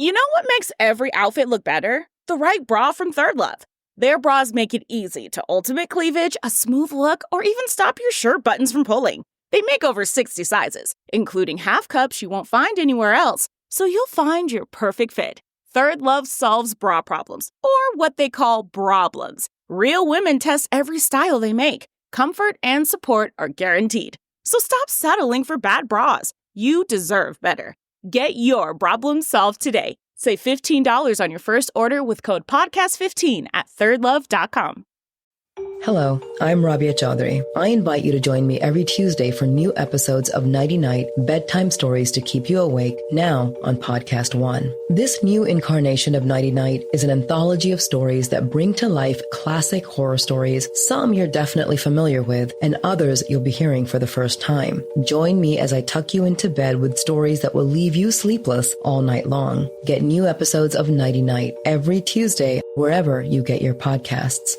You know what makes every outfit look better? The right bra from Third Love. Their bras make it easy to ultimate cleavage, a smooth look, or even stop your shirt buttons from pulling. They make over 60 sizes, including half cups you won't find anywhere else, so you'll find your perfect fit. Third Love solves bra problems, or what they call broblems. Real women test every style they make. Comfort and support are guaranteed. So stop settling for bad bras. You deserve better. Get your problem solved today. Save $15 on your first order with code podcast15 at thirdlove.com. Hello, I'm Rabia Chaudhry. I invite you to join me every Tuesday for new episodes of Nighty Night Bedtime Stories to Keep You Awake, now on Podcast One. This new incarnation of Nighty Night is an anthology of stories that bring to life classic horror stories, some you're definitely familiar with, and others you'll be hearing for the first time. Join me as I tuck you into bed with stories that will leave you sleepless all night long. Get new episodes of Nighty Night every Tuesday, wherever you get your podcasts.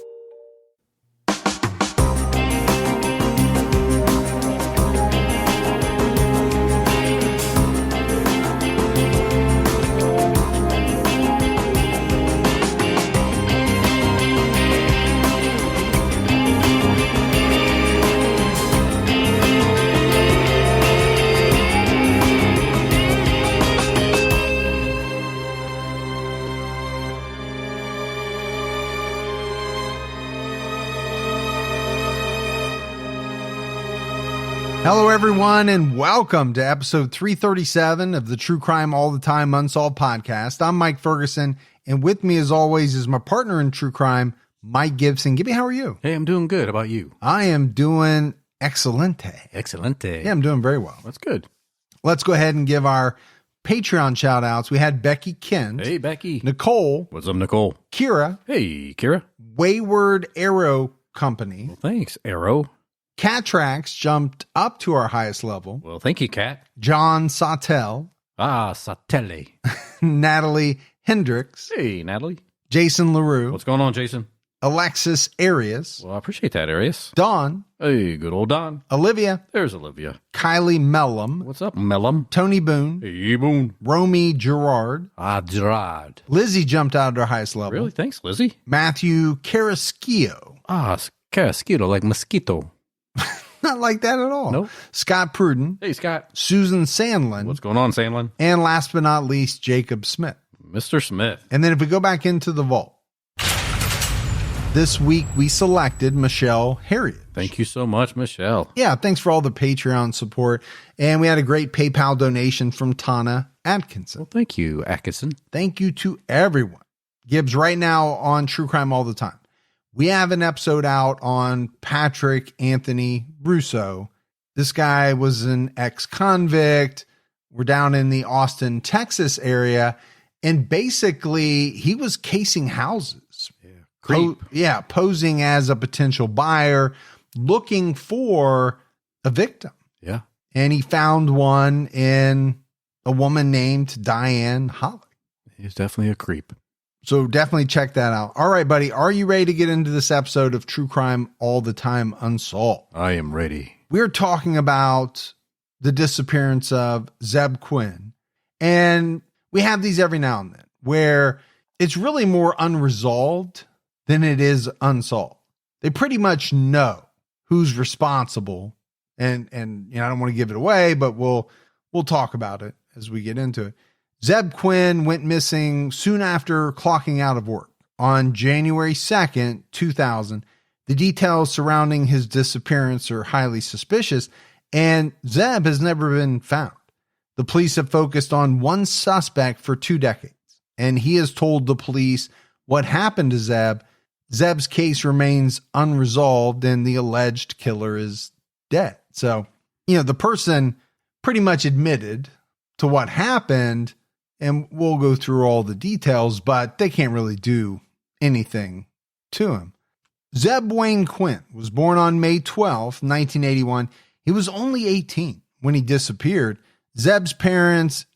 Hello, everyone, and welcome to episode 337 of the True Crime All the Time Unsolved podcast. I'm Mike Ferguson, and with me, as always, is my partner in true crime, Mike Gibson. Gibby, how are you? Hey, I'm doing good. How about you? I am doing excelente. Excelente. Yeah, I'm doing very well. That's good. Let's go ahead and give our Patreon shout-outs. We had Becky Kent. Hey, Becky. Nicole. What's up, Nicole? Kira. Hey, Kira. Wayward Arrow Company. Well, thanks, Arrow. Catrax jumped up to our highest level. Well, thank you, Cat. John Sautel. Satelle. Natalie Hendricks. Hey, Natalie. Jason LaRue. What's going on, Jason? Alexis Arias. Well, I appreciate that, Arias. Dawn. Hey, good old Don. Olivia. There's Olivia. Kylie Mellum. What's up, Mellum? Tony Boone. Hey, Boone. Romy Gerard. Gerard. Lizzie jumped out at our highest level. Really? Thanks, Lizzie. Matthew Carrasquillo. Carrasquillo, like mosquito. Not like that at all. Nope. Scott Pruden. Hey, Scott. Susan Sandlin. What's going on, Sandlin? And last but not least, Jacob Smith. Mr. Smith. And then if we go back into the vault, this week we selected Michelle Harriet. Thank you so much, Michelle. Yeah, thanks for all the Patreon support. And we had a great PayPal donation from Tana Atkinson. Well, thank you, Atkinson. Thank you to everyone. Gibbs, right now on True Crime All the Time, we have an episode out on Patrick Anthony Russo. This guy was an ex-convict. We're down in the Austin, Texas area. And basically, he was casing houses. Yeah, posing as a potential buyer, looking for a victim. Yeah. And he found one in a woman named Diane Holly. He's definitely a creep. So definitely check that out. All right, buddy. Are you ready to get into this episode of True Crime All the Time Unsolved? I am ready. We're talking about the disappearance of Zebb Quinn. And we have these every now and then where it's really more unresolved than it is unsolved. They pretty much know who's responsible. And you know, I don't want to give it away, but we'll talk about it as we get into it. Zebb Quinn went missing soon after clocking out of work. On January 2nd, 2000, the details surrounding his disappearance are highly suspicious, and Zebb has never been found. The police have focused on one suspect for 2 decades, and he has told the police what happened to Zebb. Zebb's case remains unresolved, and the alleged killer is dead. So, you know, the person pretty much admitted to what happened, and we'll go through all the details, but they can't really do anything to him. Zebb Wayne Quinn was born on May 12, 1981. He was only 18 when he disappeared. Zebb's parents,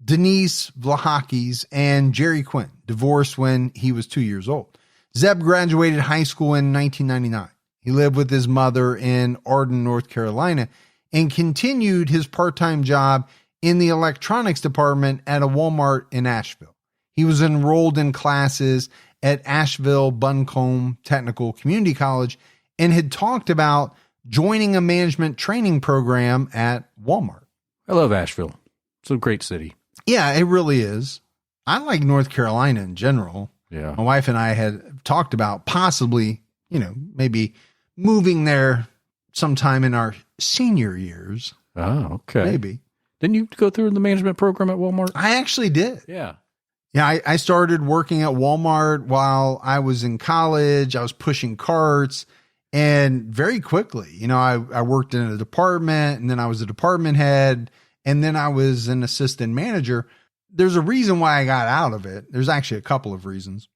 Denise Vlahakis and Jerry Quinn, divorced when he was 2 years old. Zebb graduated high school in 1999. He lived with his mother in Arden, North Carolina, and continued his part-time job in the electronics department at a Walmart in Asheville. He was enrolled in classes at Asheville Buncombe Technical Community College and had talked about joining a management training program at Walmart. I love Asheville. It's a great city. Yeah, it really is. I like North Carolina in general. Yeah. My wife and I had talked about possibly, maybe moving there sometime in our senior years. Oh, okay. Maybe. Didn't you go through the management program at Walmart? I actually did. Yeah. Yeah, I started working at Walmart while I was in college. I was pushing carts, and very quickly, I worked in a department, and then I was a department head, and then I was an assistant manager. There's a reason why I got out of it. There's actually a couple of reasons.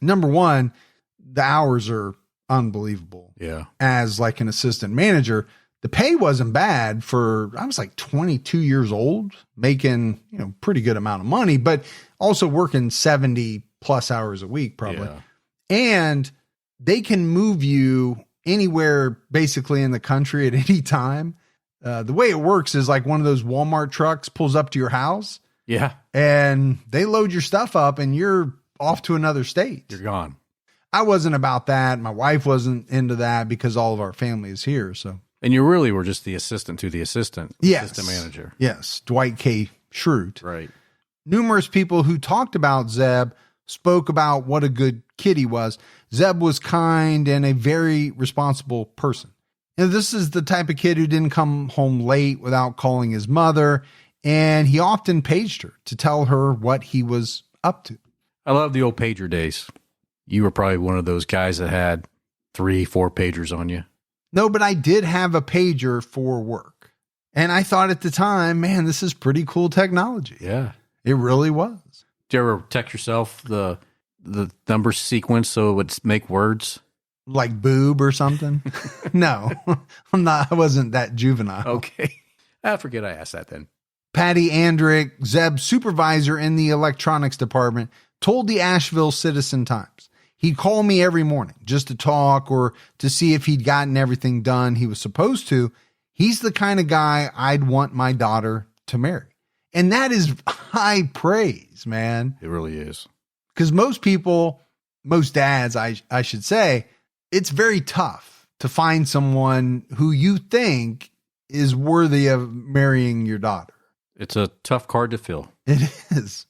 Number one, the hours are unbelievable. Yeah. As like an assistant manager, the pay wasn't bad I was like 22 years old, making, pretty good amount of money, but also working 70 plus hours a week probably. Yeah. And they can move you anywhere basically in the country at any time. The way it works is like one of those Walmart trucks pulls up to your house. Yeah. And they load your stuff up and you're off to another state. You're gone. I wasn't about that. My wife wasn't into that because all of our family is here. So. And you really were just the assistant to the assistant. Yes. Assistant manager. Yes. Dwight K. Schrute. Right. Numerous people who talked about Zebb spoke about what a good kid he was. Zebb was kind and a very responsible person. And this is the type of kid who didn't come home late without calling his mother. And he often paged her to tell her what he was up to. I love the old pager days. You were probably one of those guys that had 3-4 pagers on you. No, but I did have a pager for work. And I thought at the time, man, this is pretty cool technology. Yeah. It really was. Did you ever text yourself the number sequence so it would make words? Like boob or something? No, I wasn't that juvenile. Okay. I forget I asked that then. Patty Andrick, Zebb's supervisor in the electronics department, told the Asheville Citizen-Times he'd call me every morning just to talk or to see if he'd gotten everything done he was supposed to. He's the kind of guy I'd want my daughter to marry. And that is high praise, man. It really is. Because most dads, I should say, it's very tough to find someone who you think is worthy of marrying your daughter. It's a tough card to fill. It is.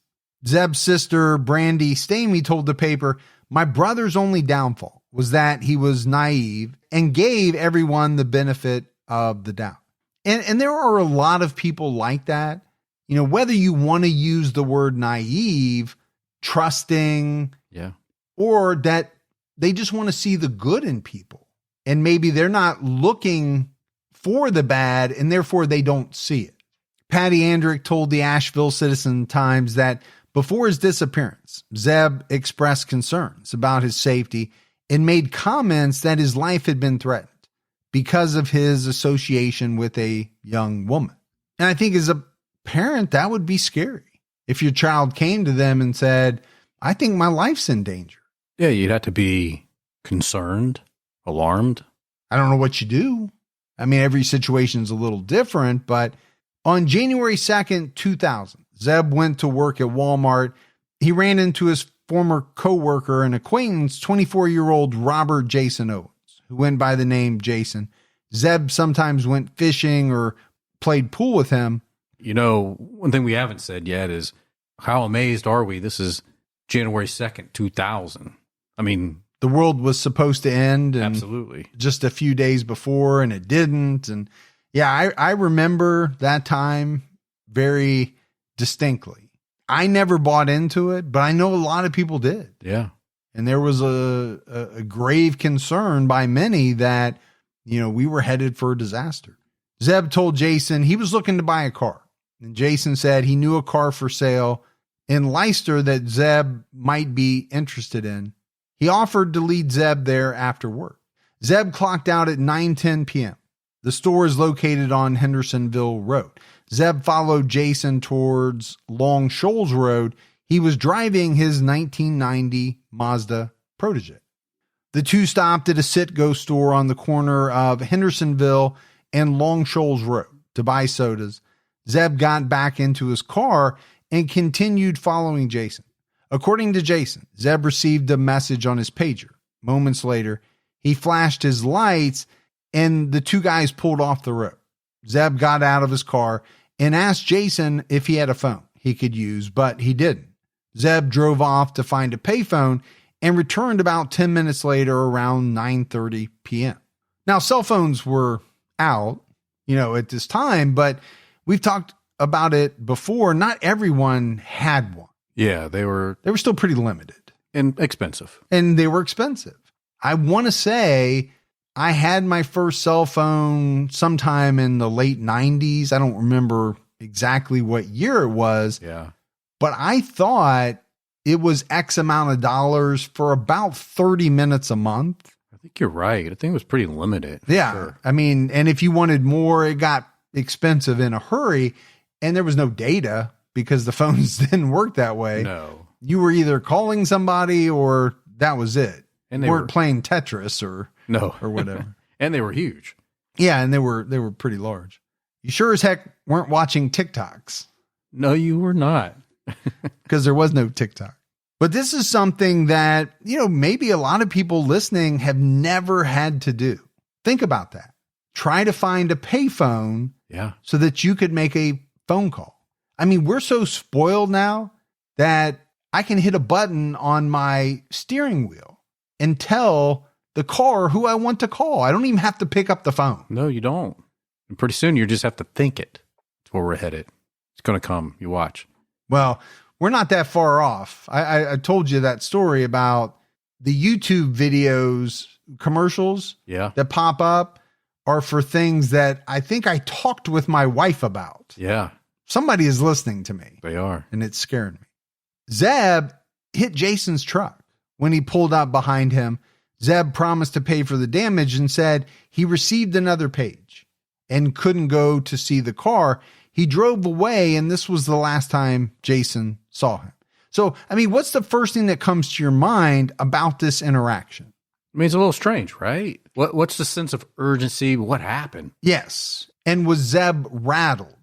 Zebb's sister, Brandy Stamey, told the paper, my brother's only downfall was that he was naive and gave everyone the benefit of the doubt. And there are a lot of people like that. Whether you want to use the word naive, trusting, yeah, or that they just want to see the good in people. And maybe they're not looking for the bad and therefore they don't see it. Patty Andrick told the Asheville Citizen-Times that before his disappearance, Zebb expressed concerns about his safety and made comments that his life had been threatened because of his association with a young woman. And I think as a parent, that would be scary. If your child came to them and said, I think my life's in danger. Yeah, you'd have to be concerned, alarmed. I don't know what you do. I mean, every situation is a little different, but on January 2nd, 2000, Zebb went to work at Walmart. He ran into his former coworker and acquaintance, 24-year-old Robert Jason Owens, who went by the name Jason. Zebb sometimes went fishing or played pool with him. One thing we haven't said yet is how amazed are we? This is January 2nd, 2000. I mean, the world was supposed to end. And absolutely. Just a few days before, and it didn't. And yeah, I remember that time very distinctly. I never bought into it, but I know a lot of people did. Yeah. And there was a grave concern by many that, we were headed for a disaster. Zebb told Jason he was looking to buy a car. And Jason said he knew a car for sale in Leicester that Zebb might be interested in. He offered to lead Zebb there after work. Zebb clocked out at 9:10 p.m. The store is located on Hendersonville Road. Zebb followed Jason towards Long Shoals Road. He was driving his 1990 Mazda Protege. The two stopped at a Citgo store on the corner of Hendersonville and Long Shoals Road to buy sodas. Zebb got back into his car and continued following Jason. According to Jason, Zebb received a message on his pager. Moments later, he flashed his lights and the two guys pulled off the road. Zebb got out of his car and asked Jason if he had a phone he could use, but he didn't. Zebb drove off to find a payphone and returned about 10 minutes later around 9:30 p.m. Now, cell phones were out, at this time, but we've talked about it before. Not everyone had one. Yeah, they were still pretty limited. and expensive. And they were expensive. I want to say I had my first cell phone sometime in the late 90s. I don't remember exactly what year it was. Yeah. But I thought it was X amount of dollars for about 30 minutes a month. I think you're right. I think it was pretty limited. Yeah. Sure. I mean, and if you wanted more, it got expensive in a hurry. And there was no data because the phones didn't work that way. No. You were either calling somebody or that was it. And they they weren't were playing Tetris or whatever. And they were huge. Yeah, and they were pretty large. You sure as heck weren't watching TikToks No, you were not. because there was no TikTok. But this is something that, maybe a lot of people listening have never had to do. Think about that. Try to find a payphone Yeah. so that you could make a phone call. I mean, we're so spoiled now that I can hit a button on my steering wheel and tell the car who I want to call. I don't even have to pick up the phone. No, you don't. And pretty soon you just have to think it. That's where we're headed. It's going to come. You watch. Well, we're not that far off. I told you that story about the YouTube videos, commercials Yeah. that pop up are for things that I think I talked with my wife about. Yeah. Somebody is listening to me. They are. And it's scaring me. Zebb hit Jason's truck. When he pulled up behind him, Zebb promised to pay for the damage and said he received another page and couldn't go to see the car. He drove away, and this was the last time Jason saw him. So, I mean, what's the first thing that comes to your mind about this interaction? I mean, it's a little strange, right? What's the sense of urgency? What happened? Yes. And was Zebb rattled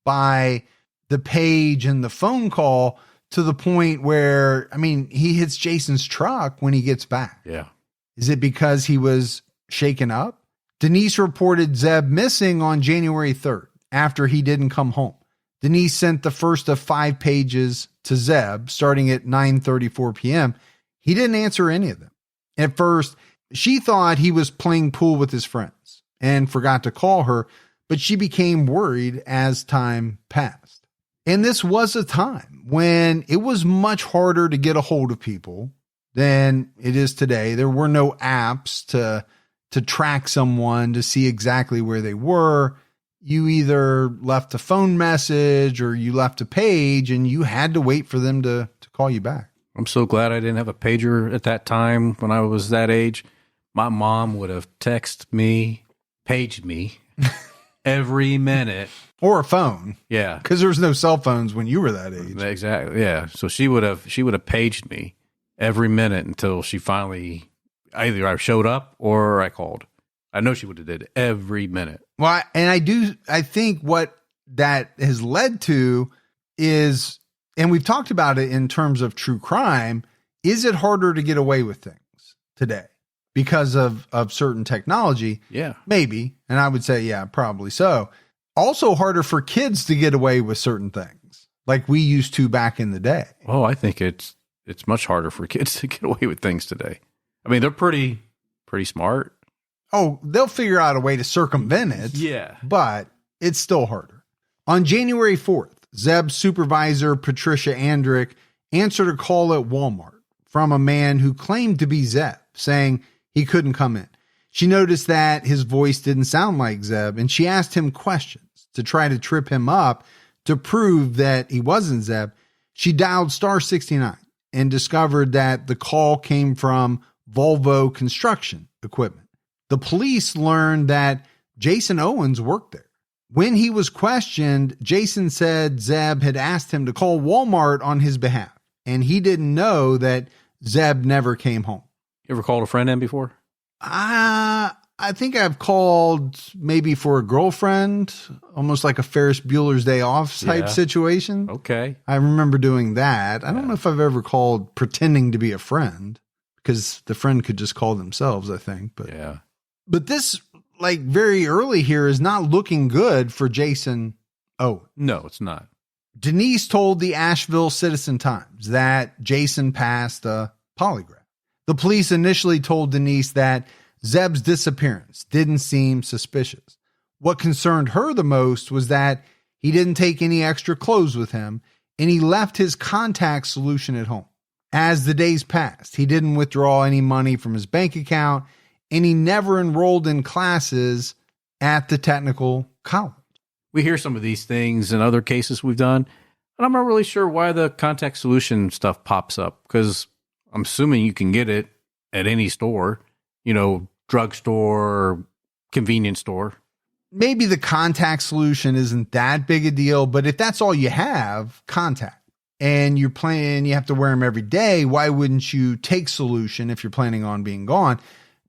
by the page and the phone call to the point where, I mean, he hits Jason's truck when he gets back? Yeah. Is it because he was shaken up? Denise reported Zebb missing on January 3rd after he didn't come home. Denise sent the first of 5 pages to Zebb starting at 9:34 p.m. He didn't answer any of them. At first, she thought he was playing pool with his friends and forgot to call her, but she became worried as time passed. And this was a time when it was much harder to get a hold of people than it is today. There were no apps to track someone to see exactly where they were. You either left a phone message or you left a page and you had to wait for them to call you back. I'm so glad I didn't have a pager at that time when I was that age. My mom would have paged me every minute. Or a phone. Yeah. Because there was no cell phones when you were that age. Exactly. Yeah. So she would have paged me every minute until she finally either I showed up or I called. I know she would have did it every minute. Well, I think what that has led to is, and we've talked about it in terms of true crime, is it harder to get away with things today because of certain technology? Yeah. Maybe. And I would say, yeah, probably so. Also harder for kids to get away with certain things like we used to back in the day. Oh, I think it's much harder for kids to get away with things today. I mean, they're pretty smart. Oh, they'll figure out a way to circumvent it. Yeah. But it's still harder. On January 4th, Zebb's supervisor, Patricia Andrick, answered a call at Walmart from a man who claimed to be Zebb, saying he couldn't come in. She noticed that his voice didn't sound like Zebb, and she asked him questions to try to trip him up to prove that he wasn't Zebb. She dialed *69 and discovered that the call came from Volvo Construction Equipment. The police learned that Jason Owens worked there. When he was questioned, Jason said Zebb had asked him to call Walmart on his behalf, and he didn't know that Zebb never came home. You ever called a friend in before? I I think I've called maybe for a girlfriend, almost like a Ferris Bueller's Day Off type situation. Okay. I remember doing that. I don't know if I've ever called pretending to be a friend, because the friend could just call themselves, I think. But this, like, very early here is not looking good for Jason Owens. No, it's not. Denise told the Asheville Citizen-Times that Jason passed a polygraph. The police initially told Denise that Zebb's disappearance didn't seem suspicious. What concerned her the most was that he didn't take any extra clothes with him, and he left his contact solution at home. As the days passed, he didn't withdraw any money from his bank account, and he never enrolled in classes at the technical college. We hear some of these things in other cases we've done, and I'm not really sure why the contact solution stuff pops up, because I'm assuming you can get it at any store, drugstore, convenience store. Maybe the contact solution isn't that big a deal, but if that's all you have, contact, and you have to wear them every day, why wouldn't you take solution if you're planning on being gone?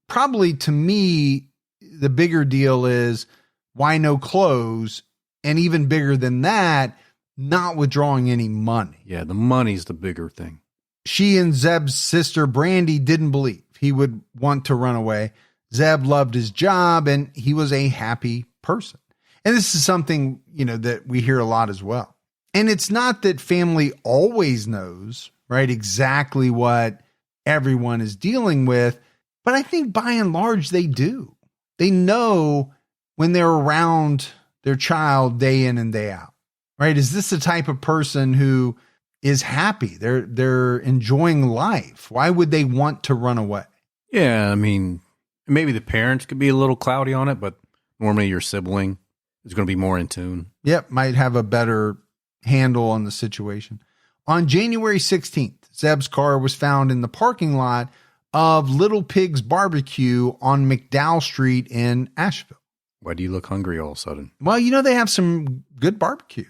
Probably, to me, the bigger deal is why no clothes? And even bigger than that, not withdrawing any money. Yeah, the money's the bigger thing. She and Zebb's sister, Brandy, didn't believe he would want to run away. Zebb loved his job, and he was a happy person. And this is something, that we hear a lot as well. And it's not that family always knows, right, exactly what everyone is dealing with, but I think by and large they do. They know when they're around their child day in and day out, right? Is this the type of person who is happy? They're enjoying life. Why would they want to run away? Yeah, I mean, maybe the parents could be a little cloudy on it, but normally your sibling is going to be more in tune. Yep, might have a better handle on the situation. On January 16th, Zebb's car was found in the parking lot of Little Pig's Barbecue on McDowell Street in Asheville. Why do you look hungry all of a sudden? Well, they have some good barbecue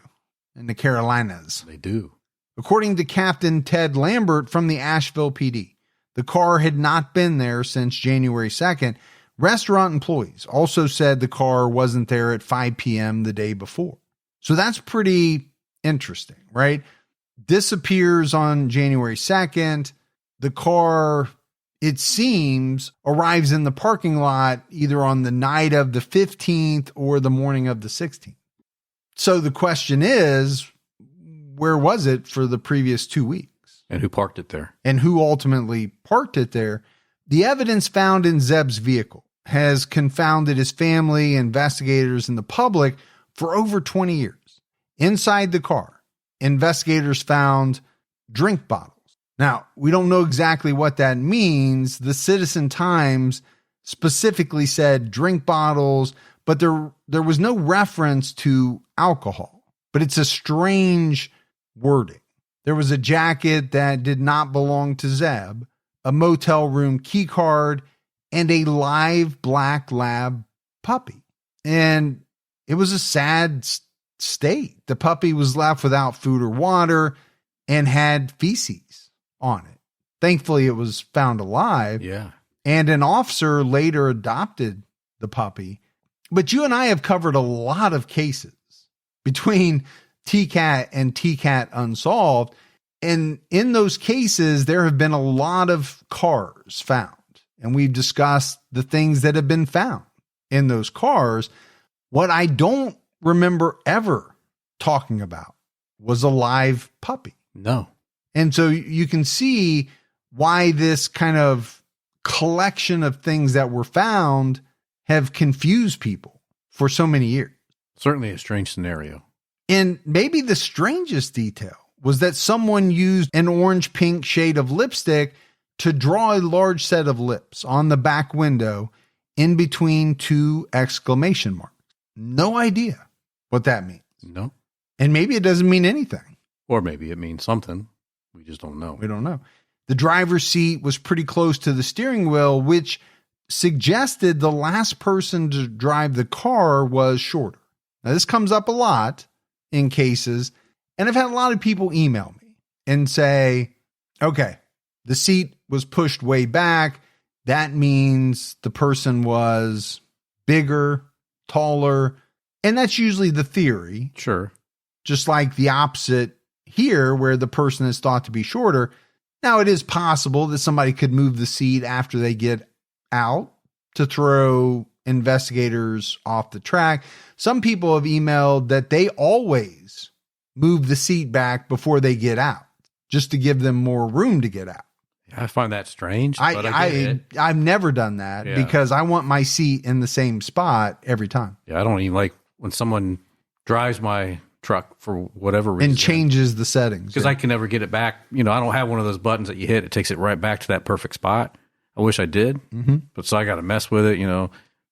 in the Carolinas. They do. According to Captain Ted Lambert from the Asheville PD, the car had not been there since January 2nd. Restaurant employees also said the car wasn't there at 5 p.m. the day before. So that's pretty interesting, right? Disappears on January 2nd. The car, it seems, arrives in the parking lot either on the night of the 15th or the morning of the 16th. So the question is, where was it for the previous 2 weeks? And who parked it there? And who ultimately parked it there? The evidence found in Zebb's vehicle has confounded his family, investigators, and the public for over 20 years. Inside the car, investigators found drink bottles. Now, we don't know exactly what that means. The Citizen-Times specifically said drink bottles, but there was no reference to alcohol. But it's a strange wording. There was a jacket that did not belong to Zebb, a motel room key card, and a live black lab puppy. And it was a sad state. The puppy was left without food or water and had feces on it. Thankfully, it was found alive. Yeah. And an officer later adopted the puppy. But you and I have covered a lot of cases between TCAT and TCAT Unsolved. And in those cases, there have been a lot of cars found. And we've discussed the things that have been found in those cars. What I don't remember ever talking about was a live puppy. No. And so you can see why this kind of collection of things that were found have confused people for so many years. Certainly a strange scenario. And maybe the strangest detail was that someone used an orange-pink shade of lipstick to draw a large set of lips on the back window in between two exclamation marks. No idea what that means. No. And maybe it doesn't mean anything. Or maybe it means something. We just don't know. We don't know. The driver's seat was pretty close to the steering wheel, which suggested the last person to drive the car was shorter. Now, this comes up a lot in cases, and I've had a lot of people email me and say, okay, the seat was pushed way back. that means the person was bigger, taller, and that's usually the theory. Sure. Just like the opposite here, where the person is thought to be shorter. Now, it is possible that somebody could move the seat after they get out to throw investigators off the track. Some people have emailed that they always move the seat back before they get out, just to give them more room to get out. I find that strange. But I've never done that because I want my seat in the same spot every time. Yeah, I don't even like when someone drives my truck for whatever reason and changes the settings because I can never get it back. I don't have one of those buttons that you hit. It takes it right back to that perfect spot. I wish I did, but so I got to mess with it,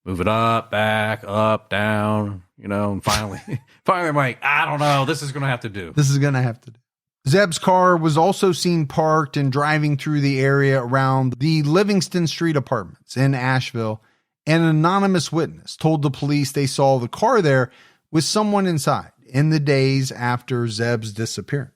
move it up, back, up, down, and finally I'm like, I don't know. This is going to have to do. Zebb's car was also seen parked and driving through the area around the Livingston Street apartments in Asheville. An anonymous witness told the police they saw the car there with someone inside in the days after Zebb's disappearance.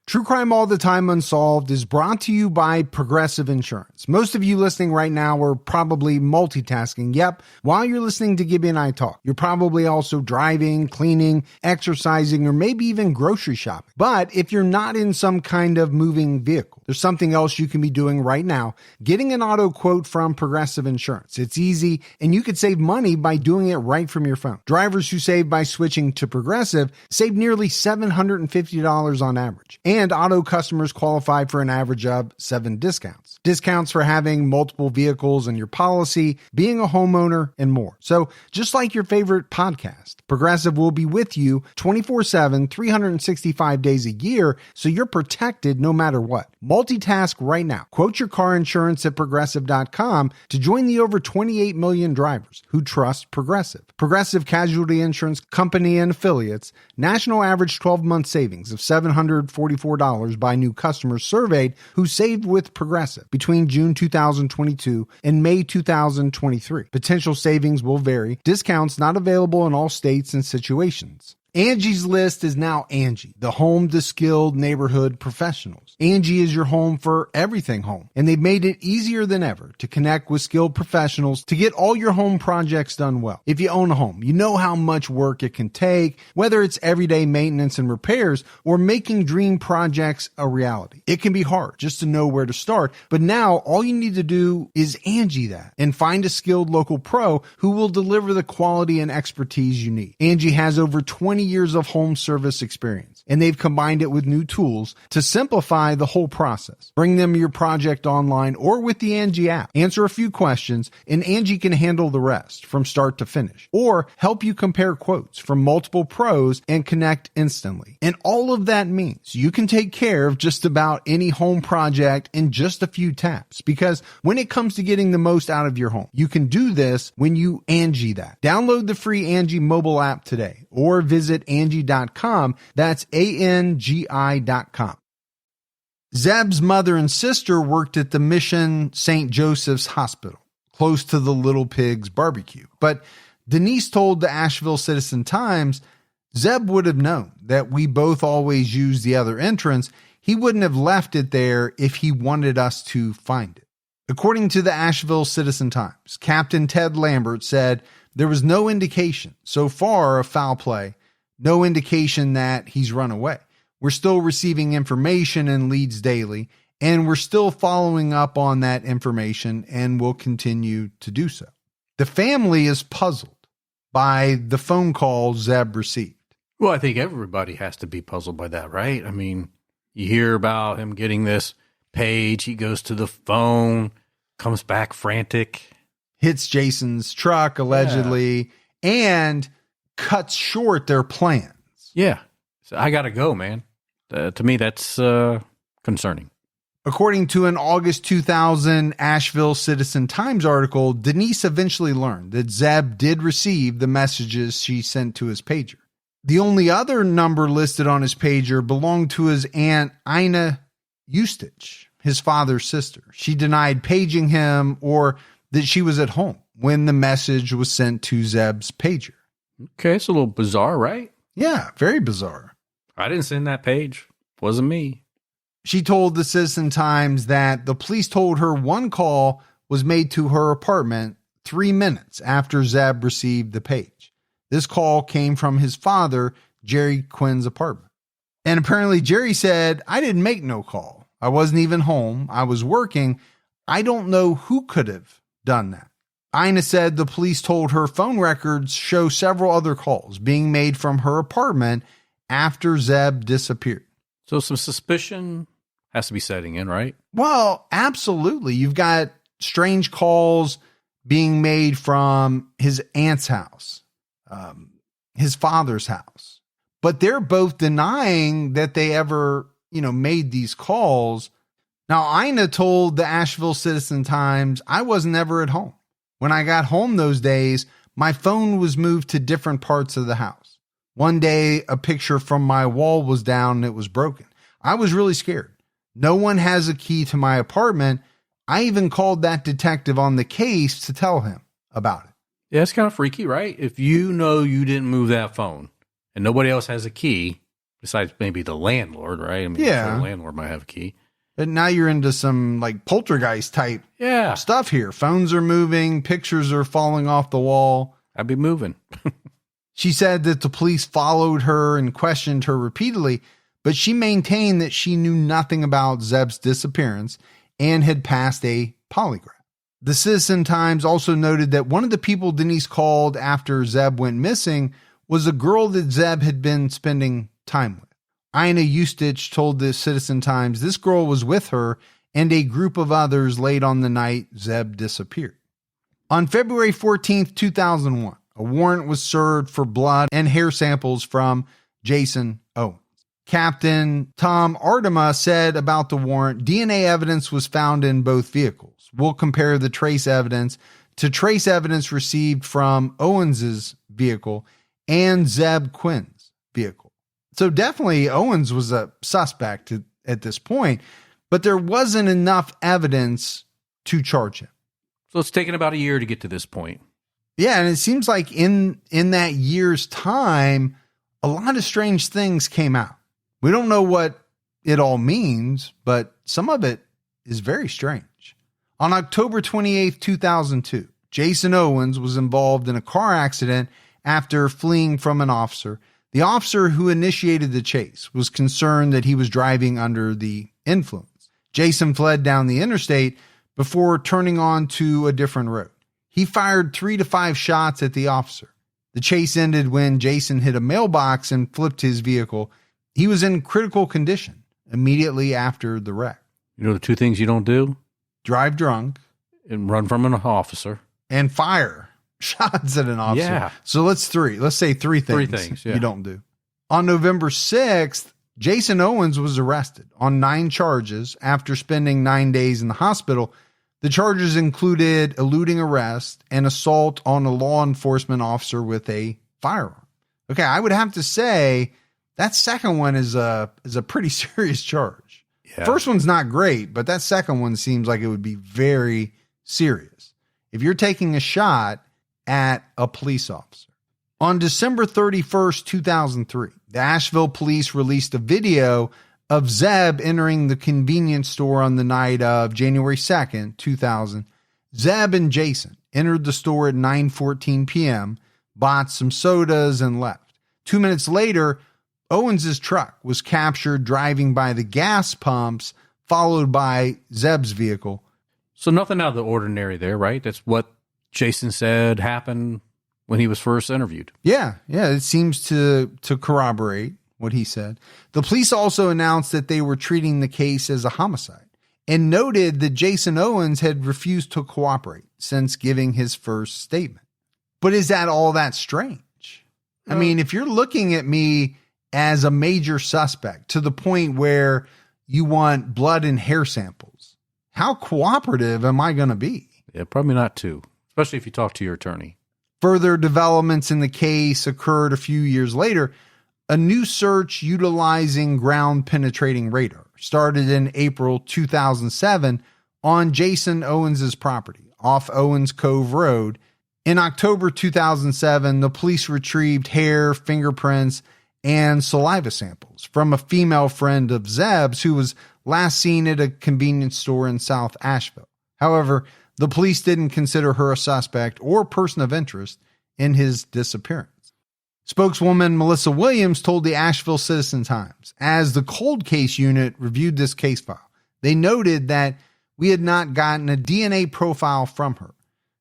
True Crime All the Time Unsolved is brought to you by Progressive Insurance. Most of you listening right now are probably multitasking. Yep, while you're listening to Gibby and I talk, you're probably also driving, cleaning, exercising, or maybe even grocery shopping. But if you're not in some kind of moving vehicle, there's something else you can be doing right now. Getting an auto quote from Progressive Insurance. It's easy, and you could save money by doing it right from your phone. Drivers who save by switching to Progressive save nearly $750 on average. And auto customers qualify for an average of 7 discounts. Discounts for having multiple vehicles in your policy, being a homeowner, and more. So just like your favorite podcast, Progressive will be with you 24/7, 365 days a year, so you're protected no matter what. Multitask right now. Quote your car insurance at Progressive.com to join the over 28 million drivers who trust Progressive. Progressive Casualty Insurance Company and Affiliates. National average 12-month savings of $744 by new customers surveyed who saved with Progressive between June 2022 and May 2023. Potential savings will vary. Discounts not available in all states and situations. Angie's List is now Angie, the home to skilled neighborhood professionals. Angie is your home for everything home, and they've made it easier than ever to connect with skilled professionals to get all your home projects done well. If you own a home, you know how much work it can take, whether it's everyday maintenance and repairs or making dream projects a reality. It can be hard just to know where to start, but now all you need to do is Angie that and find a skilled local pro who will deliver the quality and expertise you need. Angie has over 20 years of home service experience, and they've combined it with new tools to simplify the whole process. Bring them your project online or with the Angie app. Answer a few questions, and Angie can handle the rest from start to finish, or help you compare quotes from multiple pros and connect instantly. And all of that means you can take care of just about any home project in just a few taps, because when it comes to getting the most out of your home, you can do this when you Angie that. Download the free Angie mobile app today or visit Angie.com. That's ANGI.com. Zebb's mother and sister worked at the Mission St. Joseph's Hospital, close to the Little Pigs barbecue. But Denise told the Asheville Citizen-Times, Zebb would have known that we both always use the other entrance. He wouldn't have left it there if he wanted us to find it. According to the Asheville Citizen-Times, Captain Ted Lambert said there was no indication so far of foul play, no indication that he's run away. We're still receiving information and leads daily, and we're still following up on that information and will continue to do so. The family is puzzled by the phone call Zebb received. Well, I think everybody has to be puzzled by that, right? I mean, you hear about him getting this page, he goes to the phone, comes back frantic, hits Jason's truck allegedly, and cuts short their plans. Yeah. So I got to go, man. To me, that's concerning. According to an August 2000 Asheville Citizen-Times article, Denise eventually learned that Zebb did receive the messages she sent to his pager. The only other number listed on his pager belonged to his aunt Ina Eustich, his father's sister. She denied paging him or that she was at home when the message was sent to Zebb's pager. Okay, it's a little bizarre, right? Yeah, very bizarre. I didn't send that page. Wasn't me. She told the Citizen-Times that the police told her one call was made to her apartment 3 minutes after Zebb received the page. This call came from his father, Jerry Quinn's apartment. And apparently Jerry said, "I didn't make no call. I wasn't even home. I was working. I don't know who could have done that." Ina said the police told her phone records show several other calls being made from her apartment after Zebb disappeared. So some suspicion has to be setting in, right? Well, absolutely. You've got strange calls being made from his aunt's house, his father's house. But they're both denying that they ever, made these calls. Now, Ina told the Asheville Citizen-Times, "I wasn't ever at home. When I got home those days, my phone was moved to different parts of the house. One day, a picture from my wall was down and it was broken. I was really scared. No one has a key to my apartment. I even called that detective on the case to tell him about it." Yeah, it's kind of freaky, right? If you know you didn't move that phone and nobody else has a key, besides maybe the landlord, right? I mean, Yeah. I'm sure the landlord might have a key. But now you're into some poltergeist type stuff here. Phones are moving, pictures are falling off the wall. I'd be moving. She said that the police followed her and questioned her repeatedly, but she maintained that she knew nothing about Zebb's disappearance and had passed a polygraph. The Citizen-Times also noted that one of the people Denise called after Zebb went missing was a girl that Zebb had been spending time with. Ina Eustich told the Citizen-Times this girl was with her and a group of others late on the night Zebb disappeared. On February 14th, 2001, a warrant was served for blood and hair samples from Jason Owens. Captain Tom Artema said about the warrant, "DNA evidence was found in both vehicles. We'll compare the trace evidence to trace evidence received from Owens's vehicle and Zebb Quinn's vehicle." So definitely Owens was a suspect at this point, but there wasn't enough evidence to charge him. So it's taken about a year to get to this point. Yeah, and it seems like in that year's time, a lot of strange things came out. We don't know what it all means, but some of it is very strange. On October 28th, 2002, Jason Owens was involved in a car accident after fleeing from an officer. The officer who initiated the chase was concerned that he was driving under the influence. Jason fled down the interstate before turning on to a different road. He fired 3 to 5 shots at the officer. The chase ended when Jason hit a mailbox and flipped his vehicle. He was in critical condition immediately after the wreck. You know the two things you don't do? Drive drunk. And run from an officer. And fire shots at an officer. Yeah. So let's say three things you don't do. On November 6th, Jason Owens was arrested on 9 charges after spending 9 days in the hospital. The charges included eluding arrest and assault on a law enforcement officer with a firearm. Okay, I would have to say that second one is a pretty serious charge. Yeah. First one's not great, but that second one seems like it would be very serious. If you're taking a shot at a police officer. On December 31st, 2003, the Asheville police released a video of Zebb entering the convenience store on the night of January 2nd, 2000. Zebb and Jason entered the store at 9:14 p.m., bought some sodas, and left. 2 minutes later, Owens's truck was captured driving by the gas pumps, followed by Zebb's vehicle. So nothing out of the ordinary there, right? That's what Jason said happened when he was first interviewed. Yeah, it seems to corroborate what he said. The police also announced that they were treating the case as a homicide and noted that Jason Owens had refused to cooperate since giving his first statement. But is that all that strange? I mean, if you're looking at me as a major suspect to the point where you want blood and hair samples, how cooperative am I going to be? Yeah, probably not too, especially if you talk to your attorney. Further developments in the case occurred a few years later. A new search utilizing ground-penetrating radar started in April 2007 on Jason Owens's property off Owens Cove Road. In October 2007, the police retrieved hair, fingerprints, and saliva samples from a female friend of Zebb's who was last seen at a convenience store in South Asheville. However, the police didn't consider her a suspect or person of interest in his disappearance. Spokeswoman Melissa Williams told the Asheville Citizen-Times, as the cold case unit reviewed this case file, they noted that we had not gotten a DNA profile from her.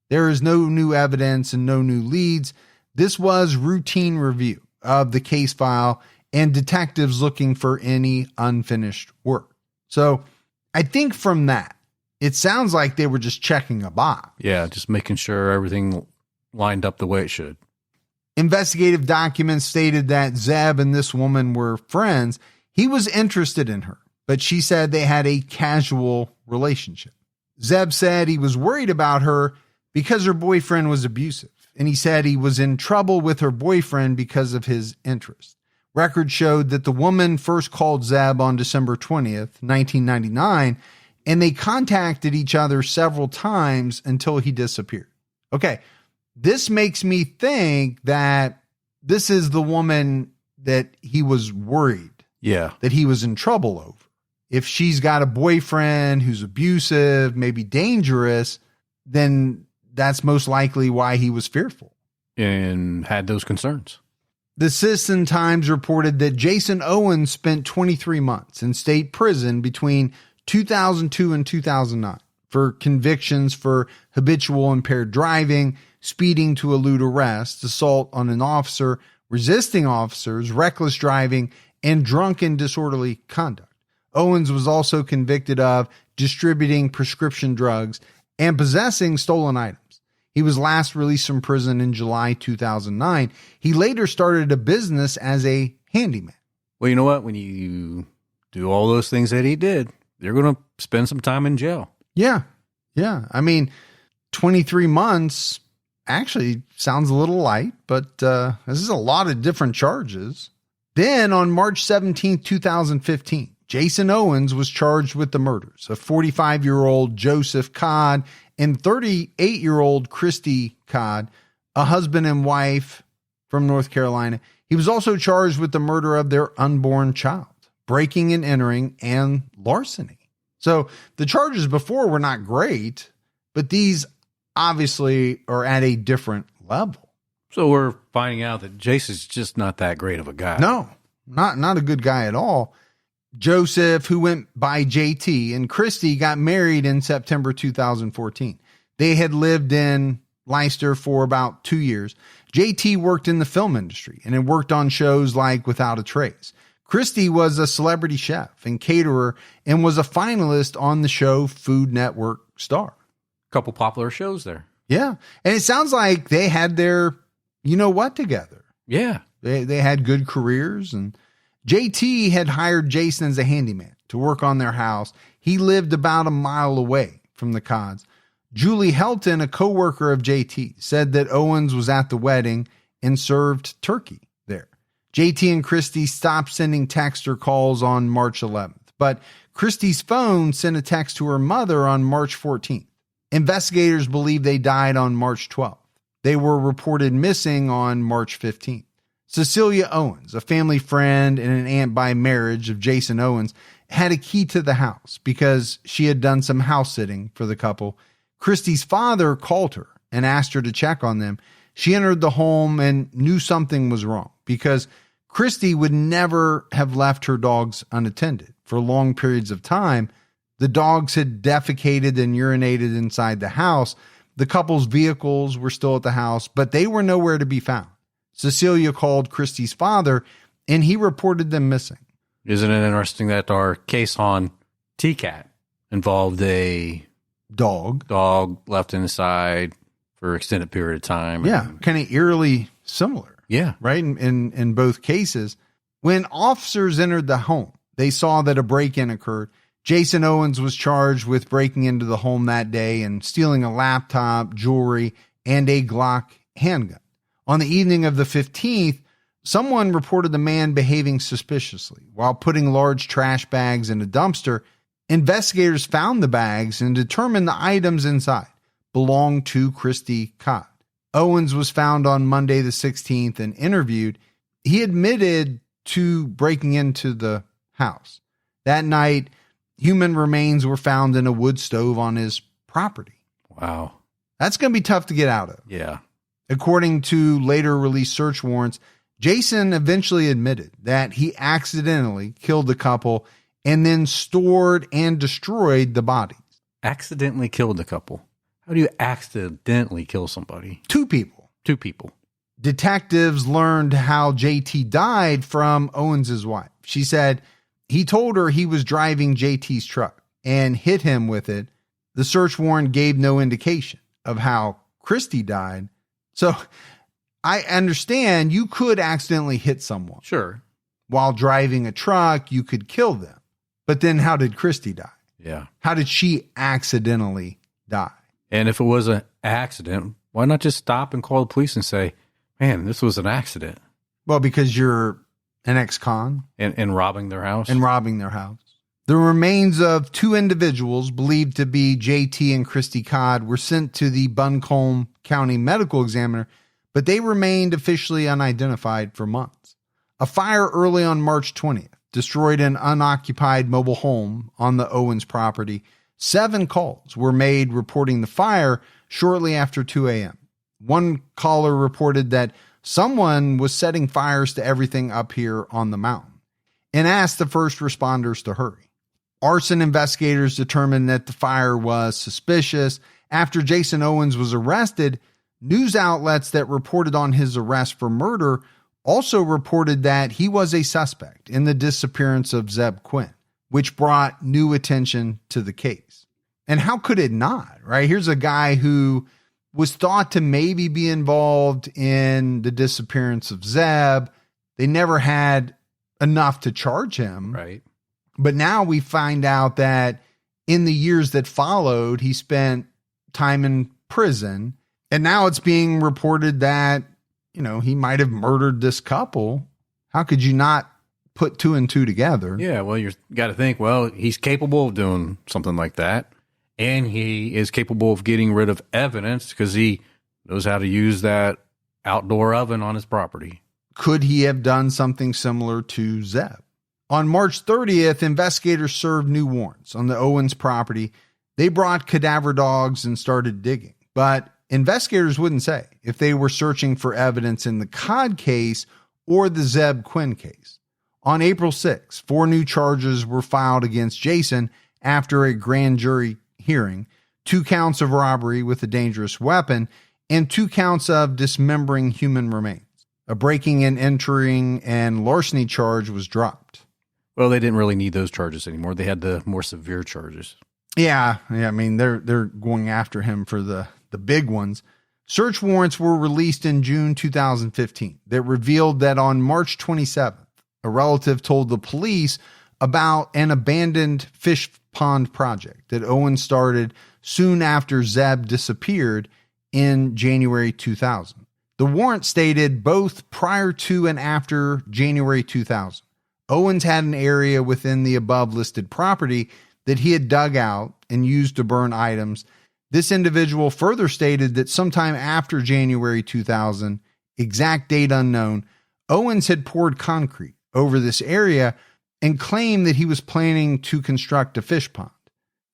There is no new evidence and no new leads. This was routine review of the case file and detectives looking for any unfinished work. So I think from that, it sounds like they were just checking a box. Yeah, just making sure everything lined up the way it should. Investigative documents stated that Zebb and this woman were friends. He was interested in her, but she said they had a casual relationship. Zebb said he was worried about her because her boyfriend was abusive, and he said he was in trouble with her boyfriend because of his interest. Records showed that the woman first called Zebb on December 20th, 1999, and they contacted each other several times until he disappeared. Okay, this makes me think that this is the woman that he was worried that he was in trouble over. If she's got a boyfriend who's abusive, maybe dangerous, then that's most likely why he was fearful and had those concerns. The Citizen-Times reported that Jason Owens spent 23 months in state prison between 2002 and 2009 for convictions for habitual impaired driving, speeding to elude arrest, assault on an officer, resisting officers, reckless driving, and drunken disorderly conduct. Owens was also convicted of distributing prescription drugs and possessing stolen items. He was last released from prison in July 2009. He later started a business as a handyman. Well, you know what? When you do all those things that he did, you're going to spend some time in jail. Yeah. I mean, 23 months actually sounds a little light, but this is a lot of different charges. Then on March 17, 2015, Jason Owens was charged with the murders of 45-year-old Joseph Codd and 38-year-old Christy Codd, a husband and wife from North Carolina. He was also charged with the murder of their unborn child, breaking and entering, and larceny. So the charges before were not great, but these obviously are at a different level. So we're finding out that Jason's just not that great of a guy. No, not a good guy at all. Joseph, who went by JT, and Christy got married in September 2014. They had lived in Leicester for about 2 years. JT worked in the film industry and had worked on shows like Without a Trace. Christy was a celebrity chef and caterer and was a finalist on the show Food Network Star. Couple popular shows there. Yeah. And it sounds like they had their, you know what, together. Yeah. They had good careers, and JT had hired Jason as a handyman to work on their house. He lived about a mile away from the Codds. Julie Helton, a coworker of JT, said that Owens was at the wedding and served turkey there. JT and Christy stopped sending text or calls on March 11th, but Christy's phone sent a text to her mother on March 14th. Investigators believe they died on March 12th. They were reported missing on March 15th. Cecilia Owens, a family friend and an aunt by marriage of Jason Owens, had a key to the house because she had done some house sitting for the couple. Christy's father called her and asked her to check on them. She entered the home and knew something was wrong because Christy would never have left her dogs unattended for long periods of time. The dogs had defecated and urinated inside the house. The couple's vehicles were still at the house, but they were nowhere to be found. Cecilia called Christy's father, and he reported them missing. Isn't it interesting that our case on T-Cat involved a dog left inside for an extended period of time? Yeah, kind of eerily similar. Yeah. Right? In both cases. When officers entered the home, they saw that a break-in occurred. Jason Owens was charged with breaking into the home that day and stealing a laptop, jewelry, and a Glock handgun. On the evening of the 15th, someone reported the man behaving suspiciously while putting large trash bags in a dumpster. Investigators found the bags and determined the items inside belonged to Christy Codd. Owens was found on Monday the 16th and interviewed. He admitted to breaking into the house. That night, human remains were found in a wood stove on his property. Wow. That's going to be tough to get out of. Yeah. According to later released search warrants, Jason eventually admitted that he accidentally killed the couple and then stored and destroyed the bodies. Accidentally killed the couple. How do you accidentally kill somebody? Two people. Detectives learned how JT died from Owens's wife. She said he told her he was driving JT's truck and hit him with it. The search warrant gave no indication of how Christy died. So I understand you could accidentally hit someone. Sure. While driving a truck, you could kill them. But then how did Christy die? Yeah. How did she accidentally die? And if it was an accident, why not just stop and call the police and say, man, this was an accident? Well, because you're an ex-con. And robbing their house? And robbing their house. The remains of two individuals believed to be JT and Christy Codd were sent to the Buncombe County Medical Examiner, but they remained officially unidentified for months. A fire early on March 20th destroyed an unoccupied mobile home on the Owens property. 7 calls were made reporting the fire shortly after 2 a.m. One caller reported that someone was setting fires to everything up here on the mountain and asked the first responders to hurry. Arson investigators determined that the fire was suspicious. After Jason Owens was arrested, news outlets that reported on his arrest for murder also reported that he was a suspect in the disappearance of Zebb Quinn, which brought new attention to the case. And how could it not, right? Here's a guy who was thought to maybe be involved in the disappearance of Zebb. They never had enough to charge him. Right. But now we find out that in the years that followed, he spent time in prison. And now it's being reported that, he might have murdered this couple. How could you not put 2 and 2 together? Yeah, well, you got to think, well, he's capable of doing something like that. And he is capable of getting rid of evidence because he knows how to use that outdoor oven on his property. Could he have done something similar to Zebb? On March 30th, investigators served new warrants on the Owens property. They brought cadaver dogs and started digging. But investigators wouldn't say if they were searching for evidence in the Codd case or the Zebb Quinn case. On April 6, 4 new charges were filed against Jason after a grand jury hearing, 2 counts of robbery with a dangerous weapon, and 2 counts of dismembering human remains. A breaking and entering and larceny charge was dropped. Well, they didn't really need those charges anymore. They had the more severe charges. Yeah. I mean, they're going after him for the big ones. Search warrants were released in June 2015 that revealed that on March 27th, a relative told the police about an abandoned fish pond project that Owen started soon after Zebb disappeared in January 2000. The warrant stated both prior to and after January 2000. Owens had an area within the above listed property that he had dug out and used to burn items. This individual further stated that sometime after January 2000, exact date unknown, Owens had poured concrete over this area and claimed that he was planning to construct a fish pond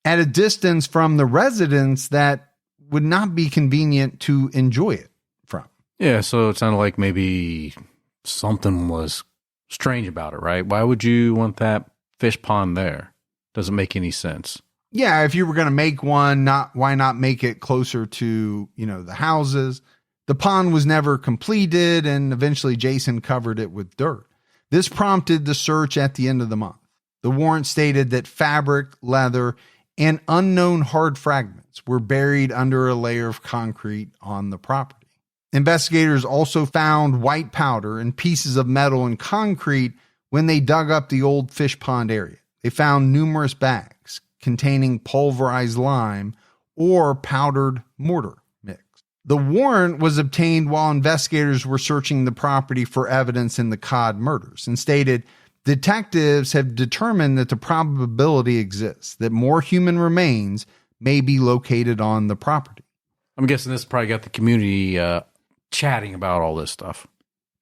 at a distance from the residence that would not be convenient to enjoy it from. Yeah, so it sounded like maybe something was strange about it, right? Why would you want that fish pond there? Doesn't make any sense. Yeah, if you were going to make one, why not make it closer to, the houses? The pond was never completed, and eventually Jason covered it with dirt. This prompted the search at the end of the month. The warrant stated that fabric, leather, and unknown hard fragments were buried under a layer of concrete on the property. Investigators also found white powder and pieces of metal and concrete when they dug up the old fish pond area. They found numerous bags containing pulverized lime or powdered mortar mix. The warrant was obtained while investigators were searching the property for evidence in the Codd murders and stated, detectives have determined that the probability exists that more human remains may be located on the property. I'm guessing this probably got the community chatting about all this stuff.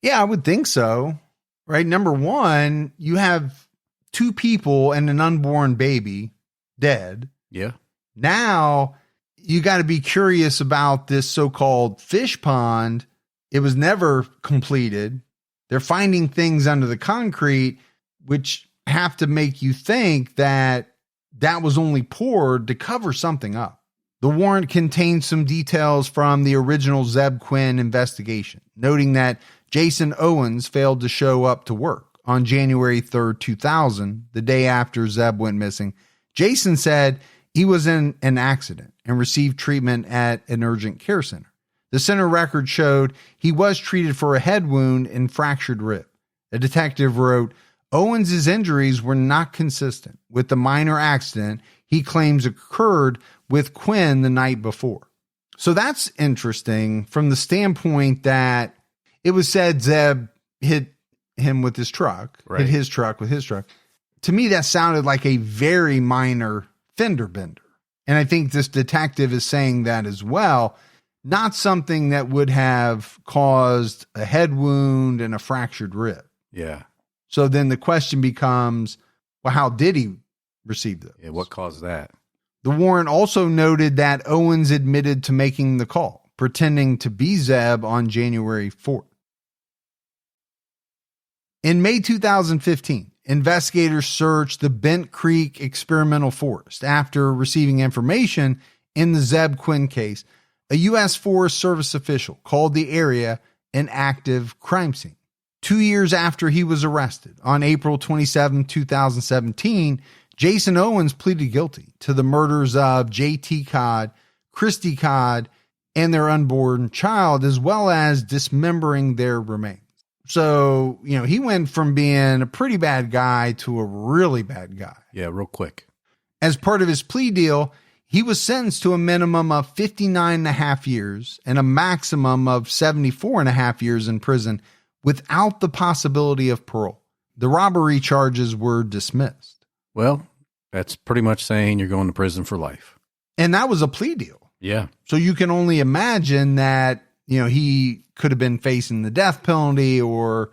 Yeah, I would think so. Right? Number one, you have 2 people and an unborn baby dead. Yeah. Now, you got to be curious about this so-called fish pond. It was never completed. They're finding things under the concrete, which have to make you think that that was only poured to cover something up. The warrant contains some details from the original Zebb Quinn investigation, noting that Jason Owens failed to show up to work on January 3rd, 2000, the day after Zebb went missing. Jason said he was in an accident and received treatment at an urgent care center. The center record showed he was treated for a head wound and fractured rib. A detective wrote, Owens' injuries were not consistent with the minor accident he claims occurred with Quinn the night before. So that's interesting from the standpoint that it was said Zebb hit him with his truck, hit his truck with his truck. To me, that sounded like a very minor fender bender. And I think this detective is saying that as well. Not something that would have caused a head wound and a fractured rib. Yeah. So then the question becomes, well, how did he receive those? Yeah, what caused that? The warrant also noted that Owens admitted to making the call, pretending to be Zebb on January 4th. In May 2015, investigators searched the Bent Creek Experimental Forest after receiving information in the Zebb Quinn case. A U.S. Forest Service official called the area an active crime scene. 2 years after he was arrested, on April 27, 2017, Jason Owens pleaded guilty to the murders of J.T. Codd, Christy Codd, and their unborn child, as well as dismembering their remains. So, he went from being a pretty bad guy to a really bad guy. Yeah, real quick. As part of his plea deal, he was sentenced to a minimum of 59 and a half years and a maximum of 74 and a half years in prison without the possibility of parole. The robbery charges were dismissed. Well, that's pretty much saying you're going to prison for life. And that was a plea deal. Yeah. So you can only imagine that, he could have been facing the death penalty or,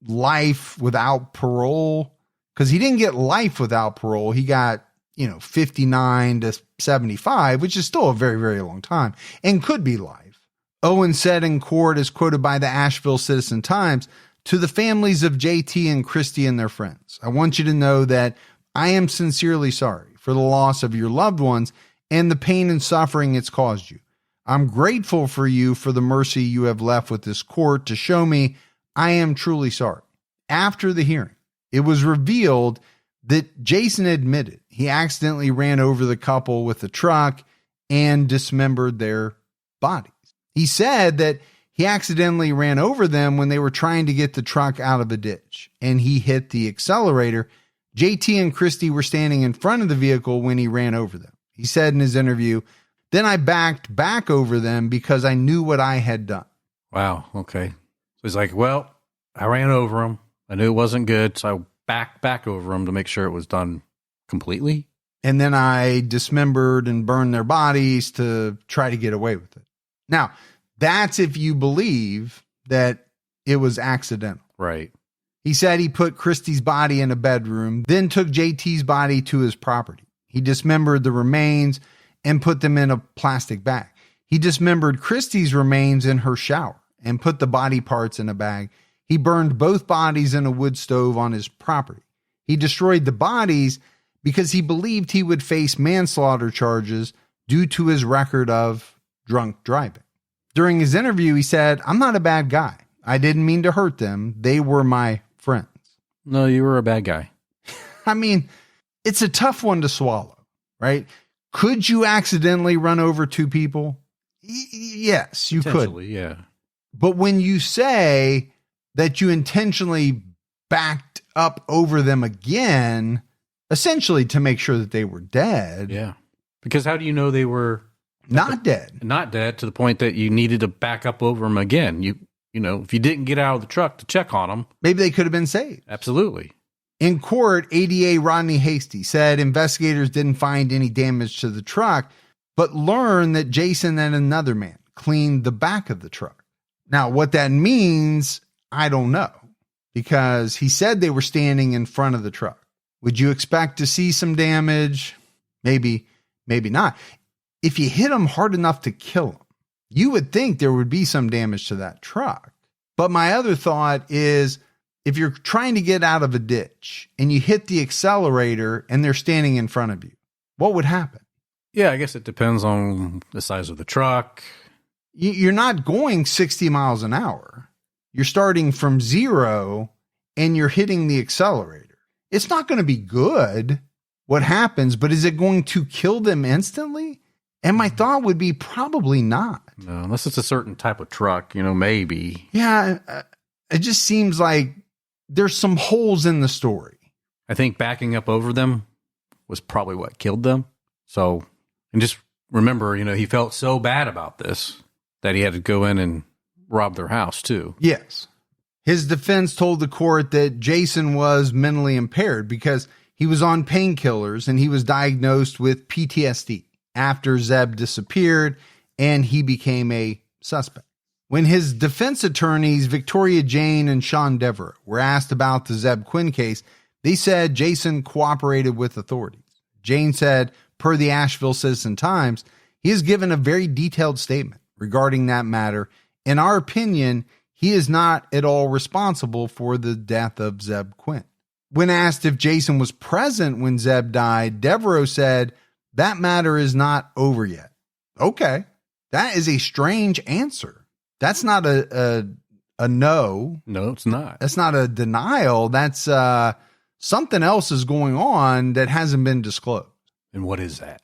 life without parole. Because he didn't get life without parole. He got 59 to 75, which is still a very, very long time and could be life. Owens said in court, as quoted by the Asheville Citizen Times, to the families of JT and Christy and their friends, I want you to know that I am sincerely sorry for the loss of your loved ones and the pain and suffering it's caused you. I'm grateful for you for the mercy you have left with this court to show me I am truly sorry. After the hearing, it was revealed that Jason admitted he accidentally ran over the couple with a truck and dismembered their bodies. He said that he accidentally ran over them when they were trying to get the truck out of a ditch, and he hit the accelerator. JT and Christy were standing in front of the vehicle when he ran over them. He said in his interview, then I backed back over them because I knew what I had done. Wow. Okay. So he's like, well, I ran over him. I knew it wasn't good, so I back over them to make sure it was done completely. And then I dismembered and burned their bodies to try to get away with it. Now, that's if you believe that it was accidental. Right. He said he put Christy's body in a bedroom, then took JT's body to his property. He dismembered the remains and put them in a plastic bag. He dismembered Christy's remains in her shower and put the body parts in a bag. He burned both bodies in a wood stove on his property. He destroyed the bodies because he believed he would face manslaughter charges due to his record of drunk driving. During his interview, he said, I'm not a bad guy. I didn't mean to hurt them. They were my friends. No, you were a bad guy. I mean, it's a tough one to swallow, right? Could you accidentally run over two people? Yes, you could. Yeah. But when you say that you intentionally backed up over them again, essentially to make sure that they were dead. Yeah. Because how do you know they were dead? Not dead to the point that you needed to back up over them again. You know, if you didn't get out of the truck to check on them, maybe they could have been saved. Absolutely. In court, ADA Rodney Hasty said investigators didn't find any damage to the truck, but learned that Jason and another man cleaned the back of the truck. Now, what that means, I don't know, because he said they were standing in front of the truck. Would you expect to see some damage? Maybe not. if you hit him hard enough to kill him, you would think there would be some damage to that truck. But my other thought is, if you're trying to get out of a ditch and you hit the accelerator and they're standing in front of you, what would happen? Yeah, I guess it depends on the size of the truck. You're not going 60 miles an hour. You're starting from 0 and you're hitting the accelerator. It's not going to be good what happens, but is it going to kill them instantly? And my thought would be probably not. No, unless it's a certain type of truck, maybe. Yeah, it just seems like there's some holes in the story. I think backing up over them was probably what killed them. So, and just remember, he felt so bad about this that he had to go in and rob their house too. Yes. His defense told the court that Jason was mentally impaired because he was on painkillers and he was diagnosed with PTSD after Zebb disappeared and he became a suspect. When his defense attorneys, Victoria Jane and Sean Devereaux, were asked about the Zebb Quinn case, they said Jason cooperated with authorities. Jane said, per the Asheville Citizen-Times, he has given a very detailed statement regarding that matter. In our opinion, he is not at all responsible for the death of Zebb Quinn. When asked if Jason was present when Zebb died, Devereaux said, that matter is not over yet. Okay, that is a strange answer. That's not a no. No, it's not. That's not a denial. That's something else is going on that hasn't been disclosed. And what is that?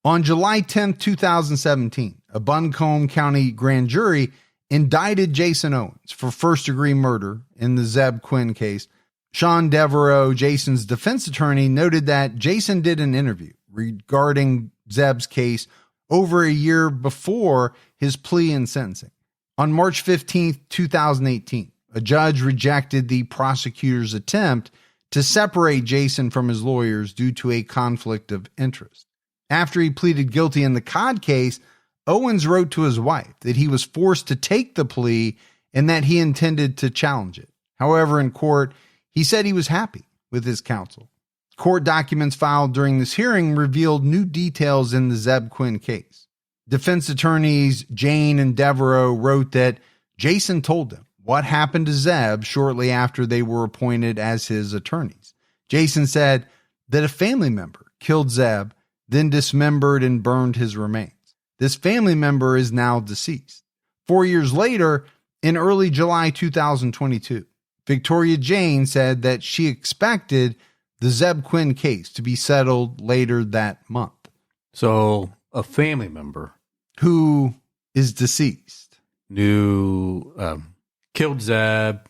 On July 10th, 2017, a Buncombe County grand jury indicted Jason Owens for first-degree murder in the Zebb Quinn case. Sean Devereaux, Jason's defense attorney, noted that Jason did an interview regarding Zebb's case over a year before his plea and sentencing. On March 15th, 2018, a judge rejected the prosecutor's attempt to separate Jason from his lawyers due to a conflict of interest. After he pleaded guilty in the Codd case, Owens wrote to his wife that he was forced to take the plea and that he intended to challenge it. However, in court, he said he was happy with his counsel. Court documents filed during this hearing revealed new details in the Zebb Quinn case. Defense attorneys Jane and Devereaux wrote that Jason told them what happened to Zebb shortly after they were appointed as his attorneys. Jason said that a family member killed Zebb, then dismembered and burned his remains. This family member is now deceased. 4 years later, in early July 2022, Victoria Jane said that she expected the Zebb Quinn case to be settled later that month. So a family member who is deceased killed Zebb,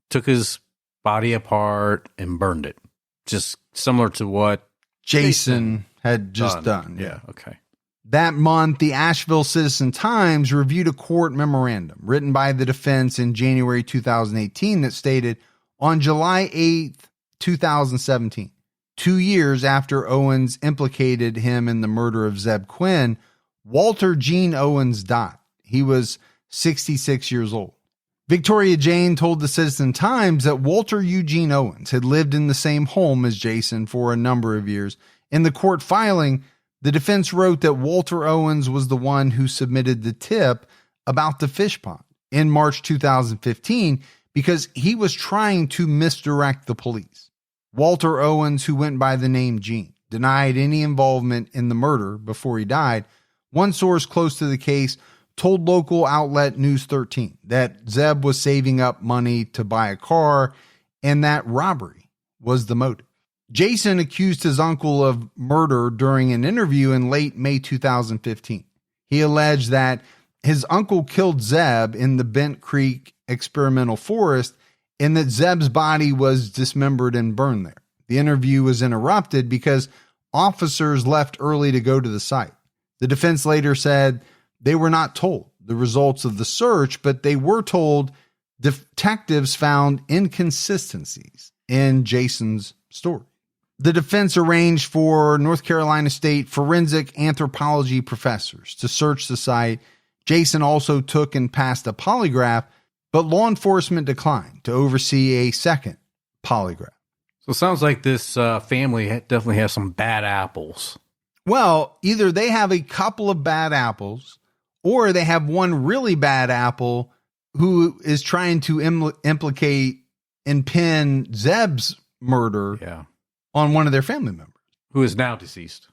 took his body apart and burned it. Just similar to what Jason had just done. Yeah. Okay. That month, the Asheville Citizen-Times reviewed a court memorandum written by the defense in January 2018 that stated, on July 8th, 2017, 2 years after Owens implicated him in the murder of Zebb Quinn, Walter Gene Owens died. He was 66 years old. Victoria Jane told the Citizen-Times that Walter Eugene Owens had lived in the same home as Jason for a number of years. In the court filing, the defense wrote that Walter Owens was the one who submitted the tip about the fish pond in March 2015 because he was trying to misdirect the police. Walter Owens, who went by the name Gene, denied any involvement in the murder before he died. One source close to the case told local outlet News 13 that Zebb was saving up money to buy a car and that robbery was the motive. Jason accused his uncle of murder during an interview in late May 2015. He alleged that his uncle killed Zebb in the Bent Creek experimental forest and that Zebb's body was dismembered and burned there. The interview was interrupted because officers left early to go to the site. The defense later said they were not told the results of the search, but they were told detectives found inconsistencies in Jason's story. The defense arranged for North Carolina State forensic anthropology professors to search the site. Jason also took and passed a polygraph, but law enforcement declined to oversee a second polygraph. So it sounds like this family definitely has some bad apples. Well, either they have a couple of bad apples or they have one really bad apple who is trying to implicate and pin Zebb's murder on one of their family members. Who is now deceased.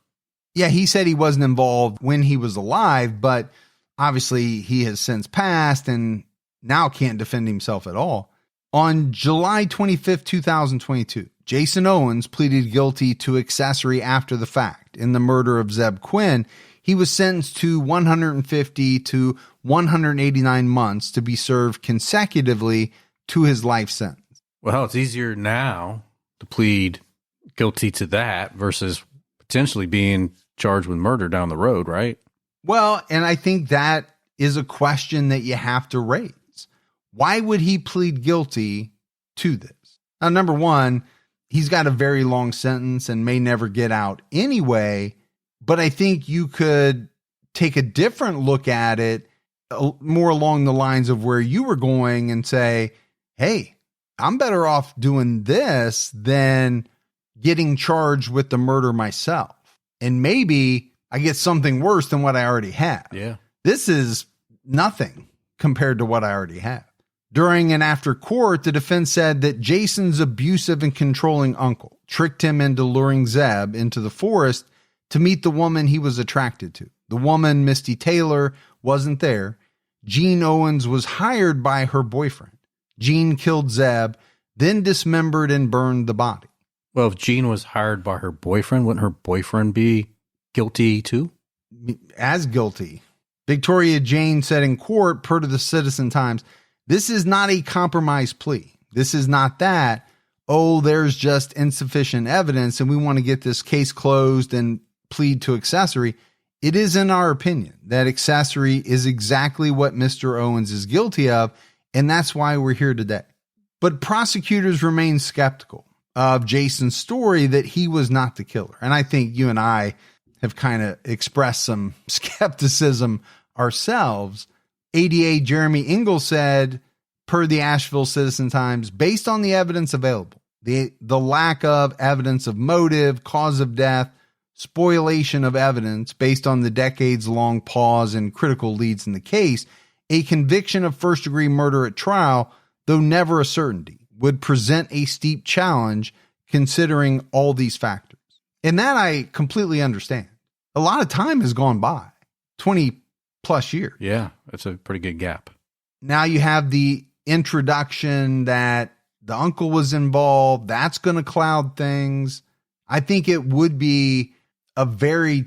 Yeah, he said he wasn't involved when he was alive, but obviously he has since passed and now can't defend himself at all. On July 25th, 2022, Jason Owens pleaded guilty to accessory after the fact in the murder of Zebb Quinn. He was sentenced to 150 to 189 months to be served consecutively to his life sentence. Well, it's easier now to plead guilty to that versus potentially being charged with murder down the road, right? Well, and I think that is a question that you have to raise. Why would he plead guilty to this? Now, number one, he's got a very long sentence and may never get out anyway, but I think you could take a different look at it more along the lines of where you were going and say, hey, I'm better off doing this than getting charged with the murder myself. And maybe I get something worse than what I already have. Yeah. This is nothing compared to what I already have. During and after court, the defense said that Jason's abusive and controlling uncle tricked him into luring Zebb into the forest to meet the woman he was attracted to. The woman, Misty Taylor, wasn't there. Jean Owens was hired by her boyfriend. Jean killed Zebb, then dismembered and burned the body. Well, if Jean was hired by her boyfriend, wouldn't her boyfriend be guilty too? As guilty. Victoria Jane said in court, per to the Citizen Times, this is not a compromise plea. This is not that, oh, there's just insufficient evidence and we want to get this case closed and plead to accessory. It is, in our opinion, that accessory is exactly what Mr. Owens is guilty of, and that's why we're here today. But prosecutors remain skeptical of Jason's story that he was not the killer. And I think you and I have kind of expressed some skepticism ourselves. ADA Jeremy Ingle said, per the Asheville Citizen Times, based on the evidence available, the lack of evidence of motive, cause of death, spoliation of evidence based on the decades-long pause and critical leads in the case, a conviction of first-degree murder at trial, though never a certainty, would present a steep challenge considering all these factors. And that I completely understand. A lot of time has gone by, 20 plus years. Yeah, that's a pretty good gap. Now you have the introduction that the uncle was involved. That's going to cloud things. I think it would be a very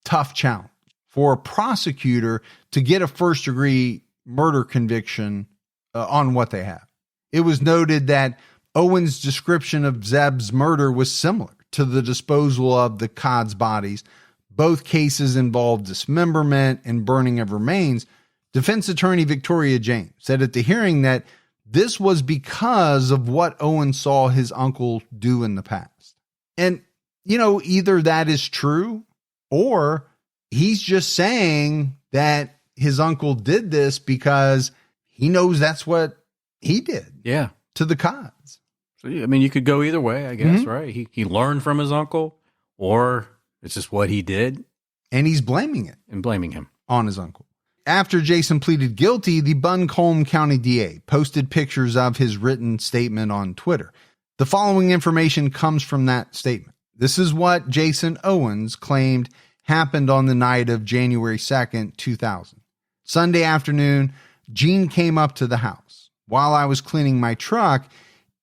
tough challenge for a prosecutor to get a first-degree murder conviction on what they have. It was noted that Owens' description of Zebb's murder was similar to the disposal of the Codd's bodies. Both cases involved dismemberment and burning of remains. Defense attorney Victoria Jane said at the hearing that this was because of what Owens saw his uncle do in the past. And, you know, either that is true or he's just saying that his uncle did this because he knows that's what he did. Yeah. To the Codds. So, I mean, you could go either way, I guess, right? He learned from his uncle, or it's just what he did. And he's blaming it. And blaming him. On his uncle. After Jason pleaded guilty, the Buncombe County DA posted pictures of his written statement on Twitter. The following information comes from that statement. This is what Jason Owens claimed happened on the night of January 2nd, 2000. Sunday afternoon, Gene came up to the house. While I was cleaning my truck,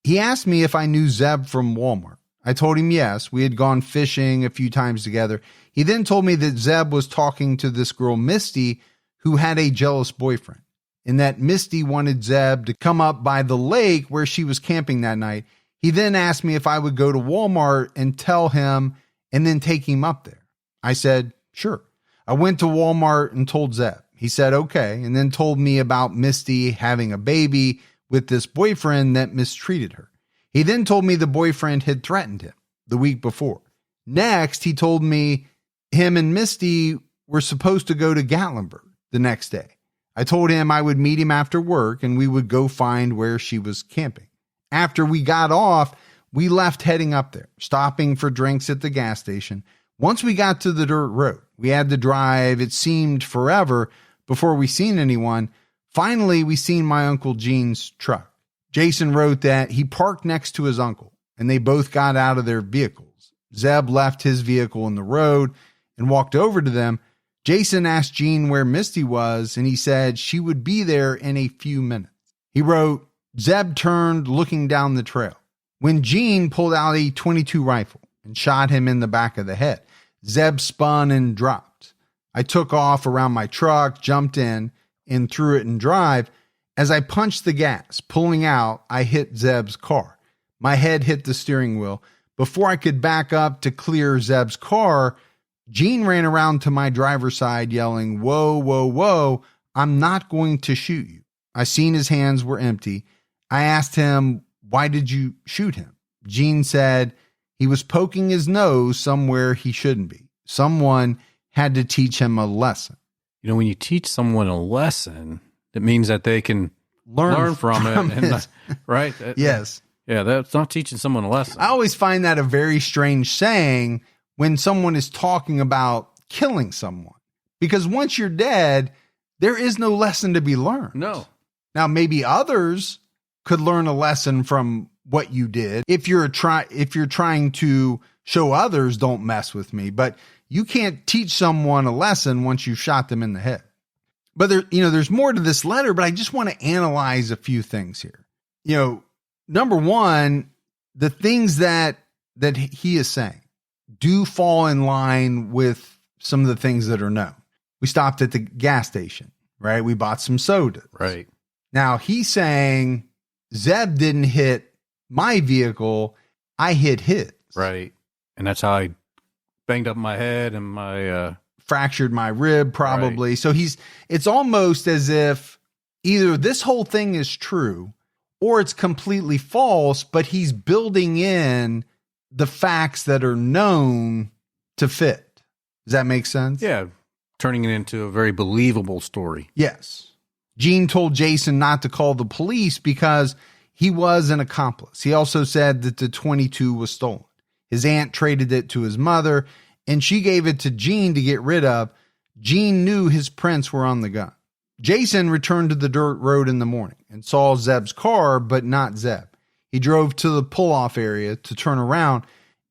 he asked me if I knew Zebb from Walmart. I told him yes. We had gone fishing a few times together. He then told me that Zebb was talking to this girl, Misty, who had a jealous boyfriend, and that Misty wanted Zebb to come up by the lake where she was camping that night. He then asked me if I would go to Walmart and tell him and then take him up there. I said, sure. I went to Walmart and told Zebb. He said, okay, and then told me about Misty having a baby with this boyfriend that mistreated her. He then told me the boyfriend had threatened him the week before. Next, he told me him and Misty were supposed to go to Gatlinburg the next day. I told him I would meet him after work and we would go find where she was camping. After we got off, we left heading up there, stopping for drinks at the gas station. Once we got to the dirt road, we had to drive. It seemed forever before we seen anyone. Finally, we seen my Uncle Gene's truck. Jason wrote that he parked next to his uncle, and they both got out of their vehicles. Zebb left his vehicle in the road and walked over to them. Jason asked Gene where Misty was, and he said she would be there in a few minutes. He wrote, Zebb turned looking down the trail. When Gene pulled out a .22 rifle and shot him in the back of the head, Zebb spun and dropped. I took off around my truck, jumped in, and threw it in drive. As I punched the gas, pulling out, I hit Zebb's car. My head hit the steering wheel. Before I could back up to clear Zebb's car, Gene ran around to my driver's side yelling, whoa, whoa, whoa, I'm not going to shoot you. I seen his hands were empty. I asked him, why did you shoot him? Gene said he was poking his nose somewhere he shouldn't be. Someone had to teach him a lesson. You know, when you teach someone a lesson, it means that they can learn from it. And, right? Yes. Yeah, that's not teaching someone a lesson. I always find that a very strange saying when someone is talking about killing someone. Because once you're dead, there is no lesson to be learned. No. Now, maybe others could learn a lesson from what you did. If you're trying to show others, don't mess with me, but you can't teach someone a lesson once you've shot them in the head. But there's more to this letter, but I just want to analyze a few things here. Number one, the things that he is saying do fall in line with some of the things that are known. We stopped at the gas station, right? We bought some sodas. Right. Now he's saying Zebb didn't hit my vehicle. I hit his. Right. And that's how I banged up my head and my fractured my rib probably. Right. So it's almost as if either this whole thing is true or it's completely false, but he's building in the facts that are known to fit. Does that make sense? Yeah. Turning it into a very believable story. Yes. Gene told Jason not to call the police because he was an accomplice. He also said that the .22 was stolen. His aunt traded it to his mother, and she gave it to Gene to get rid of. Gene knew his prints were on the gun. Jason returned to the dirt road in the morning and saw Zebb's car, but not Zebb. He drove to the pull-off area to turn around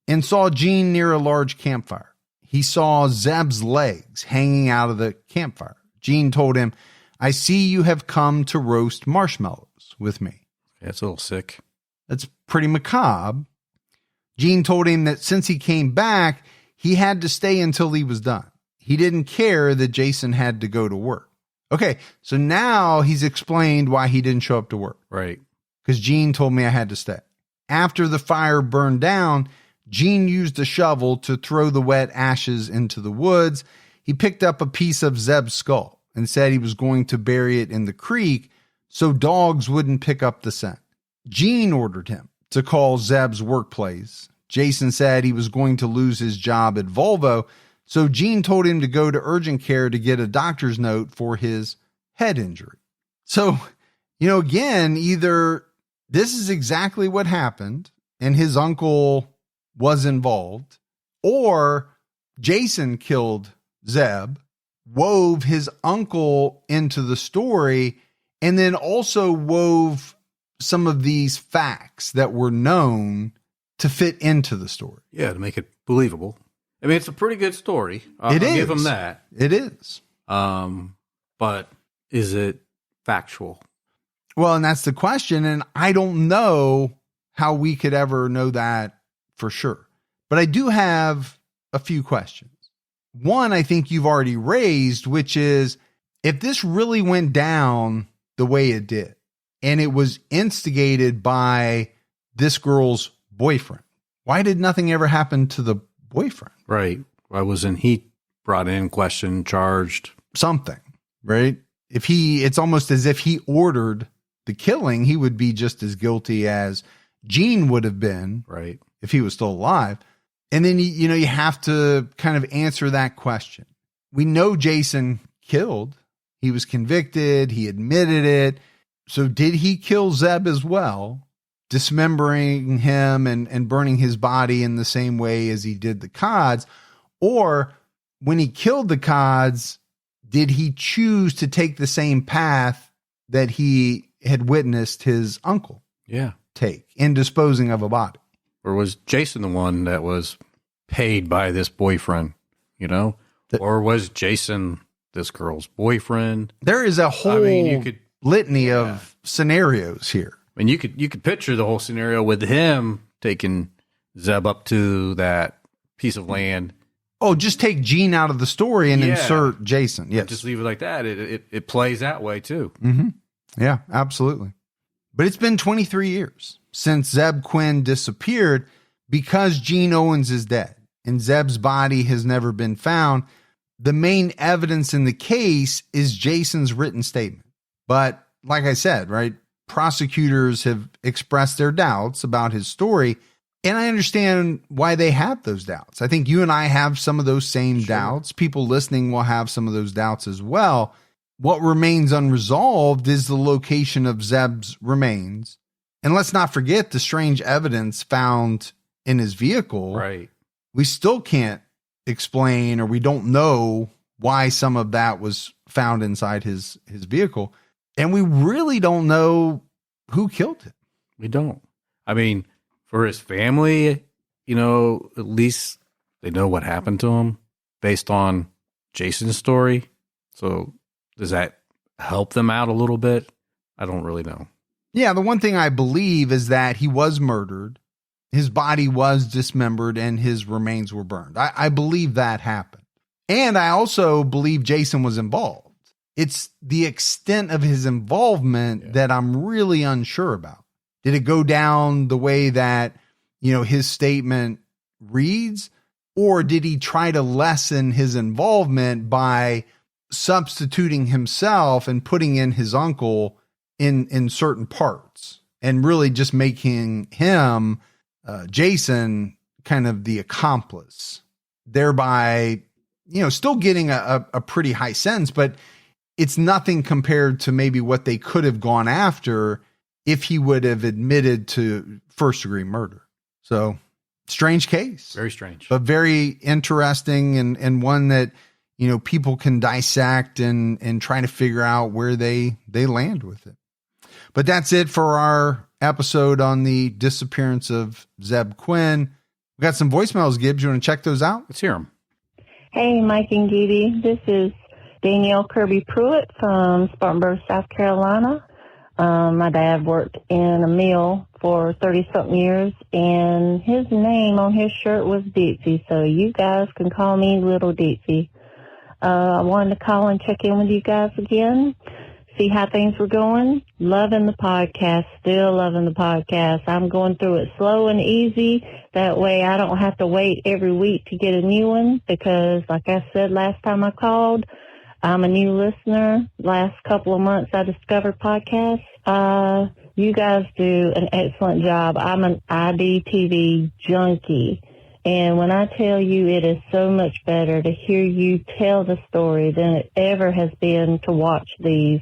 and saw Gene near a large campfire. He saw Zebb's legs hanging out of the campfire. Gene told him, I see you have come to roast marshmallows with me. That's a little sick. That's pretty macabre. Gene told him that since he came back, he had to stay until he was done. He didn't care that Jason had to go to work. Okay, so now he's explained why he didn't show up to work. Right. Because Gene told me I had to stay. After the fire burned down, Gene used a shovel to throw the wet ashes into the woods. He picked up a piece of Zebb's skull and said he was going to bury it in the creek so dogs wouldn't pick up the scent. Gene ordered him to call Zebb's workplace. Jason said he was going to lose his job at Volvo, so Gene told him to go to urgent care to get a doctor's note for his head injury. So, again, either this is exactly what happened and his uncle was involved, or Jason killed Zebb, wove his uncle into the story, and then also wove some of these facts that were known to fit into the story. Yeah, to make it believable. I mean, it's a pretty good story. I'll give him that. It is. But is it factual? Well, and that's the question. And I don't know how we could ever know that for sure. But I do have a few questions. One, I think you've already raised, which is if this really went down the way it did, and it was instigated by this girl's boyfriend, why did nothing ever happen to the boyfriend? Right. Why wasn't he brought in, questioned, charged? Something, right? It's almost as if he ordered the killing. He would be just as guilty as Gene would have been, right, if he was still alive. And then, you have to kind of answer that question. We know Jason killed. He was convicted. He admitted it. So did he kill Zebb as well, dismembering him and burning his body in the same way as he did the Cods? Or when he killed the Cods, did he choose to take the same path that he had witnessed his uncle take in disposing of a body? Or was Jason the one that was paid by this boyfriend, or was Jason this girl's boyfriend? There is a whole litany of scenarios here. I mean, you could picture the whole scenario with him taking Zebb up to that piece of land. Oh, just take Gene out of the story and insert Jason. Yes. Just leave it like that. It plays that way too. Mm-hmm. Yeah, absolutely. But it's been 23 years since Zebb Quinn disappeared because Gene Owens is dead and Zebb's body has never been found. The main evidence in the case is Jason's written statement. But like I said, right, prosecutors have expressed their doubts about his story. And I understand why they have those doubts. I think you and I have some of those same doubts. People listening will have some of those doubts as well. What remains unresolved is the location of Zebb's remains. And let's not forget the strange evidence found in his vehicle. Right. We still can't explain, or we don't know why some of that was found inside his vehicle. And we really don't know who killed him. We don't. I mean, for his family, at least they know what happened to him based on Jason's story. So does that help them out a little bit? I don't really know. Yeah, the one thing I believe is that he was murdered, his body was dismembered, and his remains were burned. I believe that happened. And I also believe Jason was involved. It's the extent of his involvement that I'm really unsure about. Did it go down the way that, his statement reads? Or did he try to lessen his involvement by substituting himself and putting in his uncle in certain parts and really just making him, Jason, kind of the accomplice, thereby, still getting a pretty high sentence, but it's nothing compared to maybe what they could have gone after if he would have admitted to first-degree murder. So, strange case. Very strange. But very interesting and one that, people can dissect and try to figure out where they land with it. But that's it for our episode on the disappearance of Zebb Quinn. We got some voicemails, Gibbs. You want to check those out? Let's hear them. Hey, Mike and Gibby. This is Danielle Kirby Pruitt from Spartanburg, South Carolina. My dad worked in a mill for 30-something years, and his name on his shirt was Dixie, so you guys can call me Little Dixie. I wanted to call and check in with you guys again, see how things were going. Loving the podcast, still loving the podcast. I'm going through it slow and easy. That way I don't have to wait every week to get a new one because, like I said last time I called, I'm a new listener. Last couple of months I discovered podcasts. You guys do an excellent job. I'm an IDTV junkie. And when I tell you it is so much better to hear you tell the story than it ever has been to watch these.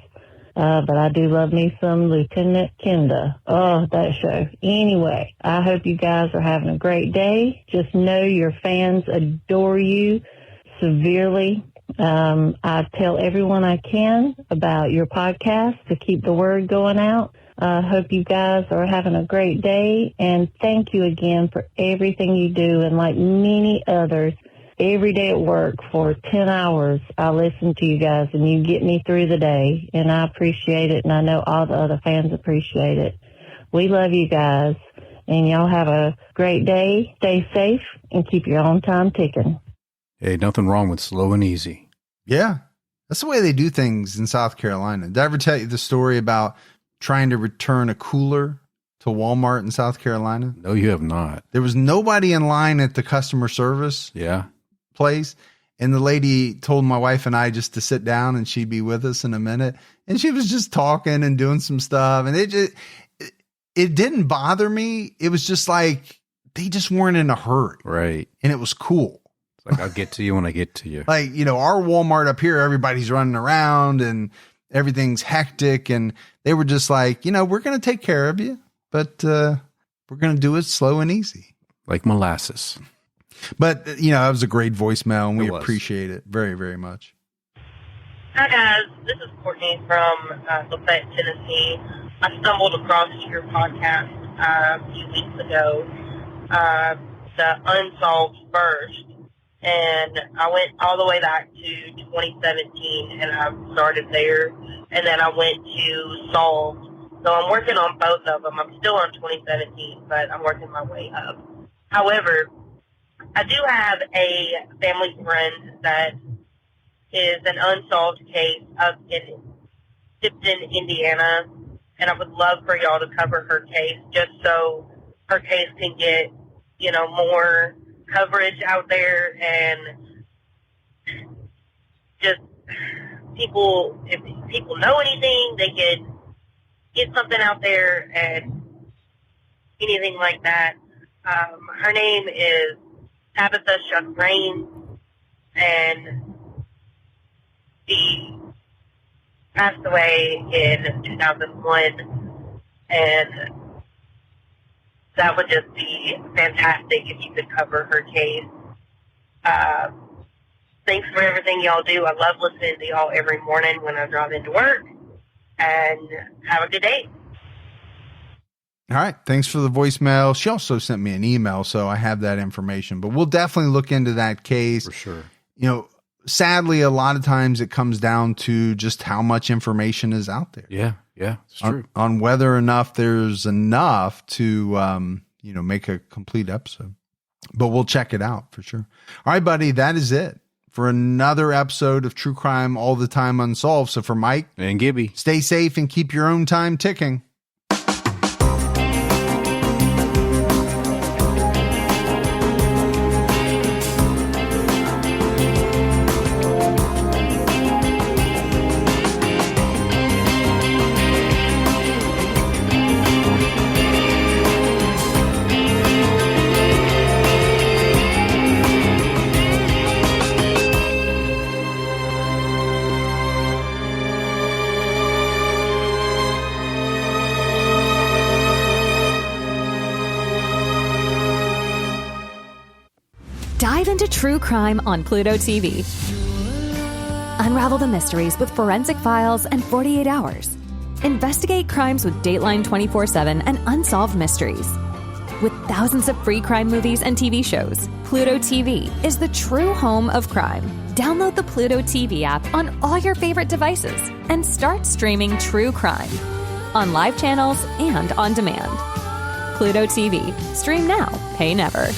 But I do love me some Lieutenant Kenda. Oh, that show. Anyway, I hope you guys are having a great day. Just know your fans adore you severely. I tell everyone I can about your podcast to keep the word going out. I hope you guys are having a great day, and thank you again for everything you do. And like many others, every day at work for 10 hours, I listen to you guys, and you get me through the day, and I appreciate it, and I know all the other fans appreciate it. We love you guys, and y'all have a great day. Stay safe, and keep your own time ticking. Hey, nothing wrong with slow and easy. Yeah, that's the way they do things in South Carolina. Did I ever tell you the story about trying to return a cooler to Walmart in South Carolina? No, you have not. There was nobody in line at the customer service place. And the lady told my wife and I just to sit down and she'd be with us in a minute. And she was just talking and doing some stuff. And it didn't bother me. It was just like, they just weren't in a hurry. Right. And it was cool. It's like, I'll get to you when I get to you. Like, our Walmart up here, everybody's running around and everything's hectic. And they were just like, we're going to take care of you, but we're going to do it slow and easy. Like molasses. But, you know, that was a great voicemail, and we It was. appreciate it very, very much. Hi guys, this is Courtney from Lafayette, Tennessee. I stumbled across your podcast a few weeks ago, the Unsolved first, and I went all the way back to 2017, and I started there, and then I went to Solved. So I'm working on both of them. I'm still on 2017, but I'm working my way up. However, I do have a family friend that is an unsolved case up in Tipton, Indiana, and I would love for y'all to cover her case just so her case can get, you know, more coverage out there, and just people, if people know anything, they could get something out there and anything like that. Her name is Tabitha Shuck-Rain, and she passed away in 2001, and that would just be fantastic if you could cover her case. Thanks for everything y'all do. I love listening to y'all every morning when I drive into work, and have a good day. All right. Thanks for the voicemail. She also sent me an email, so I have that information. But we'll definitely look into that case. For sure. You know, sadly, a lot of times it comes down to just how much information is out there. Yeah, it's true. On whether or not there's enough to, you know, make a complete episode. But we'll check it out for sure. All right, buddy, that is it for another episode of True Crime All the Time Unsolved. So for Mike And Gibby, stay safe and keep your own time ticking. Dive into true crime on Pluto TV. Unravel the mysteries with Forensic Files and 48 Hours. Investigate crimes with Dateline 24/7 and Unsolved Mysteries. With thousands of free crime movies and TV shows, Pluto TV is the true home of crime. Download the Pluto TV app on all your favorite devices and start streaming true crime on live channels and on demand. Pluto TV. Stream now, pay never.